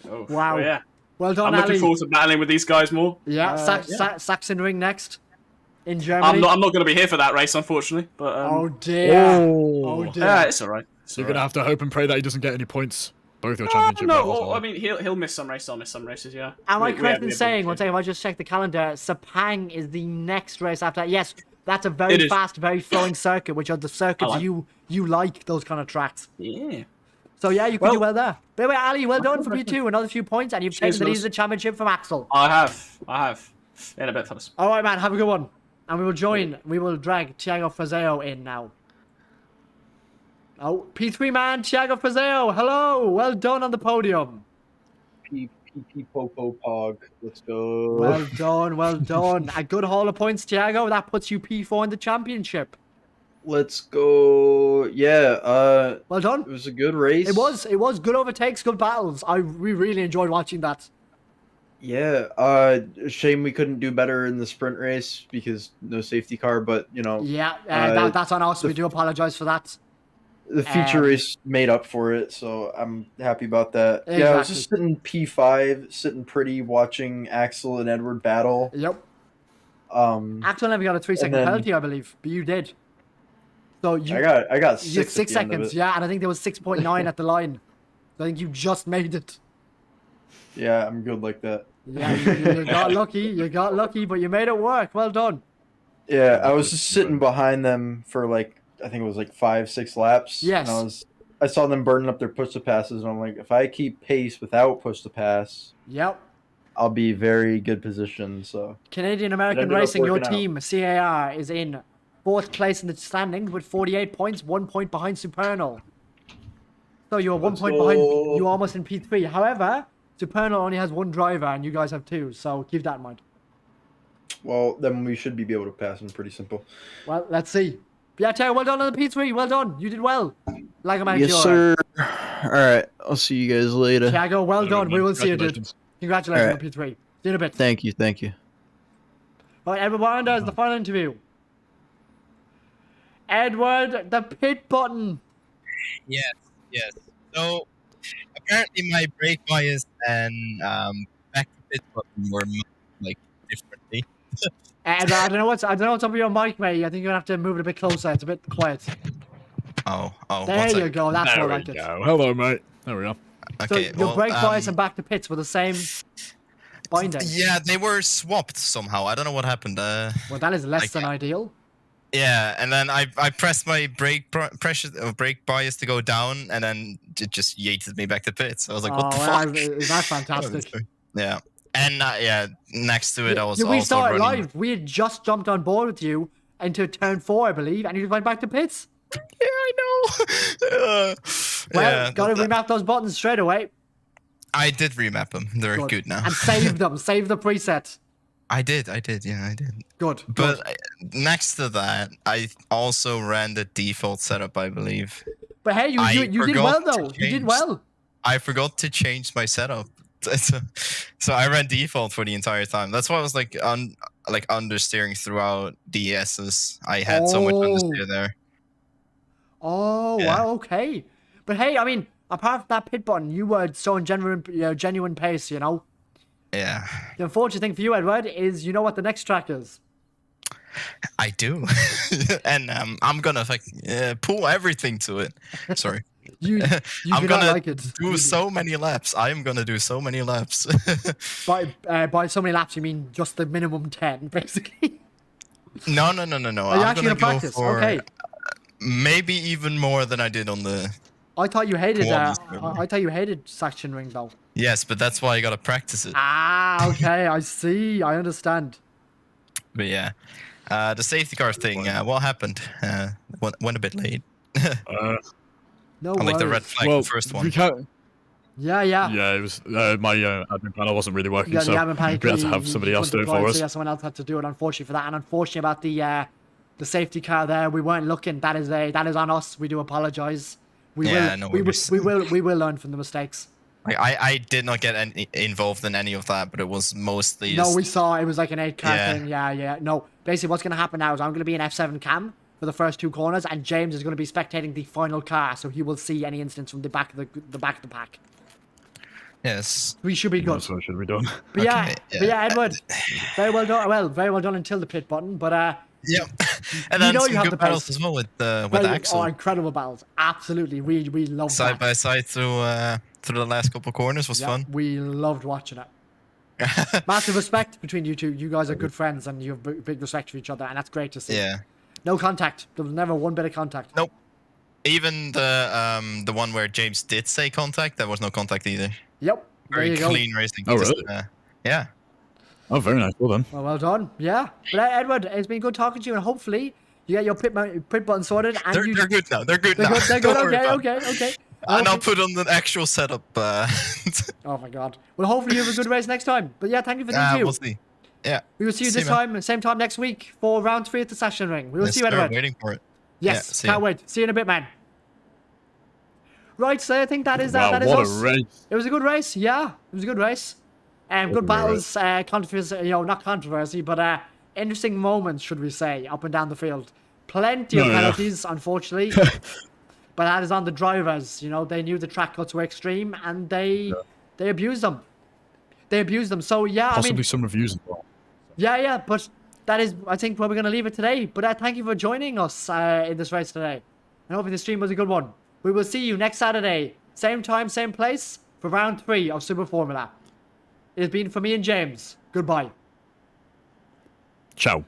Oh, Wow. oh, yeah. Well done, I'm looking Ali. forward to battling with these guys more. Yeah, yeah. Saxon Ring next in Germany. I'm not going to be here for that race, unfortunately. But Oh dear. Oh dear. yeah, it's all right. You're going to have to hope and pray that he doesn't get any points. Both your No, championship no. levels, Well, are. I mean, he'll miss some races. I'll miss some races. Yeah. Am I correct in have saying, been- one second, if I just check the calendar, Sepang is the next race after that? Yes, that's a very It is. fast, very flowing circuit, which are the circuits like- you like, those kind of tracks. Yeah. So yeah, you could do Well- well there. But anyway, Ali, well done for P2, another few points, and you've Cheers, taken the lead of fellas. the championship from Axel. I have. In a bit, fellas. All right, man, have a good one. And we will drag Thiago Frazao in now. Oh, P3 man, Thiago Frazao, hello, well done on the podium. P Popo Pog. Let's go. Well done. A good haul of points, Thiago. That puts you P4 in the championship. Let's go. Yeah. Well done. It was a good race. It was good overtakes, good battles. We really enjoyed watching that. Yeah. Shame we couldn't do better in the sprint race because no safety car. But you know. Yeah, Uh, that's on us. We do apologize for that. The feature race made up for it, so I'm happy about that. Yeah, I was just sitting P5, sitting pretty, watching Axel and Edward battle. Yep. Um, Axel never got a 3-second then- penalty, I believe, but you did. So you I got you had 6 6 at the end of seconds, it. yeah, and I think there was 6.9 at the line. So I think you just made it. Yeah, I'm good like that. Yeah, you got lucky. You got lucky, but you made it work. Well done. Yeah, I was just sitting behind them for like I think it was like 5-6 laps. Yes. And I saw them burning up their push to passes, and I'm like, if I keep pace without push to pass, Yep. I'll be very good position. So Canadian American ended up Racing, your working out. team, CAR, is in 4th place in the standings with 48 points, 1 point behind Supernal. So you're 1 point behind, you're almost in P3. However, Supernal only has 1 driver and you guys have 2, so keep that in mind. well, then we should be able to pass them pretty simple. Well, let's see. Yeah, Taylor, well done on the P3, well done. You did well. Lago Maggiore. Yes, sir. All right, I'll see you guys later. Thiago, well done. We will see you, dude. Congratulations. Congratulations All on P3. See you in a bit. Thank you. Right, Edward Warrender is the final interview. Edward, the pit button. Yes, yes. So apparently my brake bias and back to pit button were like differently. And I don't know what's up with your mic, mate. I think you're gonna have to move it a bit closer. It's a bit quiet. Oh, There one you sec. go. That's There more we like it. go. Hello, mate. There we are. So Okay, your well, brake bias and back to pits were the same binding. yeah, they were swapped somehow. I don't know what happened. Well, that is less Like, than ideal. yeah, and then I pressed my brake bias to go down, and then it just yeeted me back to pits. I was like, what the fuck? That's fantastic. Yeah, and yeah, next to it, I was Yeah, we also saw it running. live. We had just jumped on board with you into turn 4, I believe, and you went back to pits. Yeah, I know. Well, yeah, gotta remap those buttons straight away. I did remap them. They're good now. And save them. Save the preset. I did. Yeah, I did. Good. But next to that, I also ran the default setup, I believe. But hey, you did well though. You did well. I forgot to change my setup, so I ran default for the entire time. That's why I was like understeering throughout DSs. I had so much understeer there. Oh, Yeah. wow, okay. But hey, I mean, apart from that pit button, you were showing genuine pace, you know? Yeah. The unfortunate thing for you, Edward, is you know what the next track is. I do. And I'm gonna pull everything to it. Sorry. You I'm do gonna not like it. do so many laps. I am gonna do so many laps. By so many laps, you mean just the minimum 10, basically? No. Are you I'm actually gonna gonna practice? go for Okay. maybe even more than I did on the. I thought you hated Performance I thought you hated Section Ring though. Yes, but that's why I gotta practice it. Ah, okay, I see. I understand. But yeah, the safety car thing. What happened? Went a bit late. No On like the red worries. flag, the first one. We can't. Yeah. Yeah, it was my admin panel wasn't really working, Yeah, so the admin panic. we had to have somebody else do it for us. So yeah, someone else had to do it, unfortunately for that. And unfortunately about the safety car there, we weren't looking. That is on us. We do apologize. We will learn from the mistakes. Like, I did not get involved in any of that, but it was mostly. No, Just, we saw it was like an 8-car Yeah. thing. Yeah. No, basically what's going to happen now is I'm going to be in F7 cam for the first 2 corners, and James is going to be spectating the final car, so he will see any incidents from the back of the pack. Yes. We should be good. That's what should be done. But yeah, Okay, but yeah, Edward, very well done. Well, very well done until the pit button. But Yeah. And You then know some you have good the battles pace. as well with very- Axel. oh, incredible battles. Absolutely, we loved Side that. by side through the last couple corners was Yeah, fun. we loved watching it. Massive respect between you two. You guys are good friends, and you have big respect for each other, and that's great to see. Yeah. No contact. There was never one bit of contact. Nope. Even the one where James did say contact, there was no contact either. Yep. There Very you go. clean racing. Oh, Just, really? yeah. Oh, very nice. Well done. Well done. Yeah. But Edward, it's been good talking to you, and hopefully you get your pit button sorted. And They're good now. They're good They're now. good. They're Don't good. worry about it. Okay. And I'll put on the actual setup. Oh my god. Well, hopefully you have a good race next time. But yeah, thank you for the interview. we'll see. Yeah. We will see you this man. time, same time next week for round 3 at the Session Ring. We will Yes, see you, sir, Edward. waiting for it. Yes, Yeah, see can't ya. wait. See you in a bit, man. Right, so I think that is Wow, that is what us. a race. It was a good race, yeah. It was a good race. Good What a battles, controversy, not controversy, but interesting moments, should we say, up and down the field. Plenty of No, yeah. penalties, unfortunately. But that is on the drivers. They knew the track cuts were extreme, and they abused them. So yeah, Possibly I mean, some reviews as well. yeah. But that is, I think, where we're gonna leave it today. But thank you for joining us in this race today. And hopefully the stream was a good one. We will see you next Saturday, same time, same place, for round 3 of Super Formula. It has been for me and James. Goodbye. Ciao.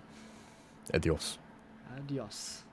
Adios. Adios.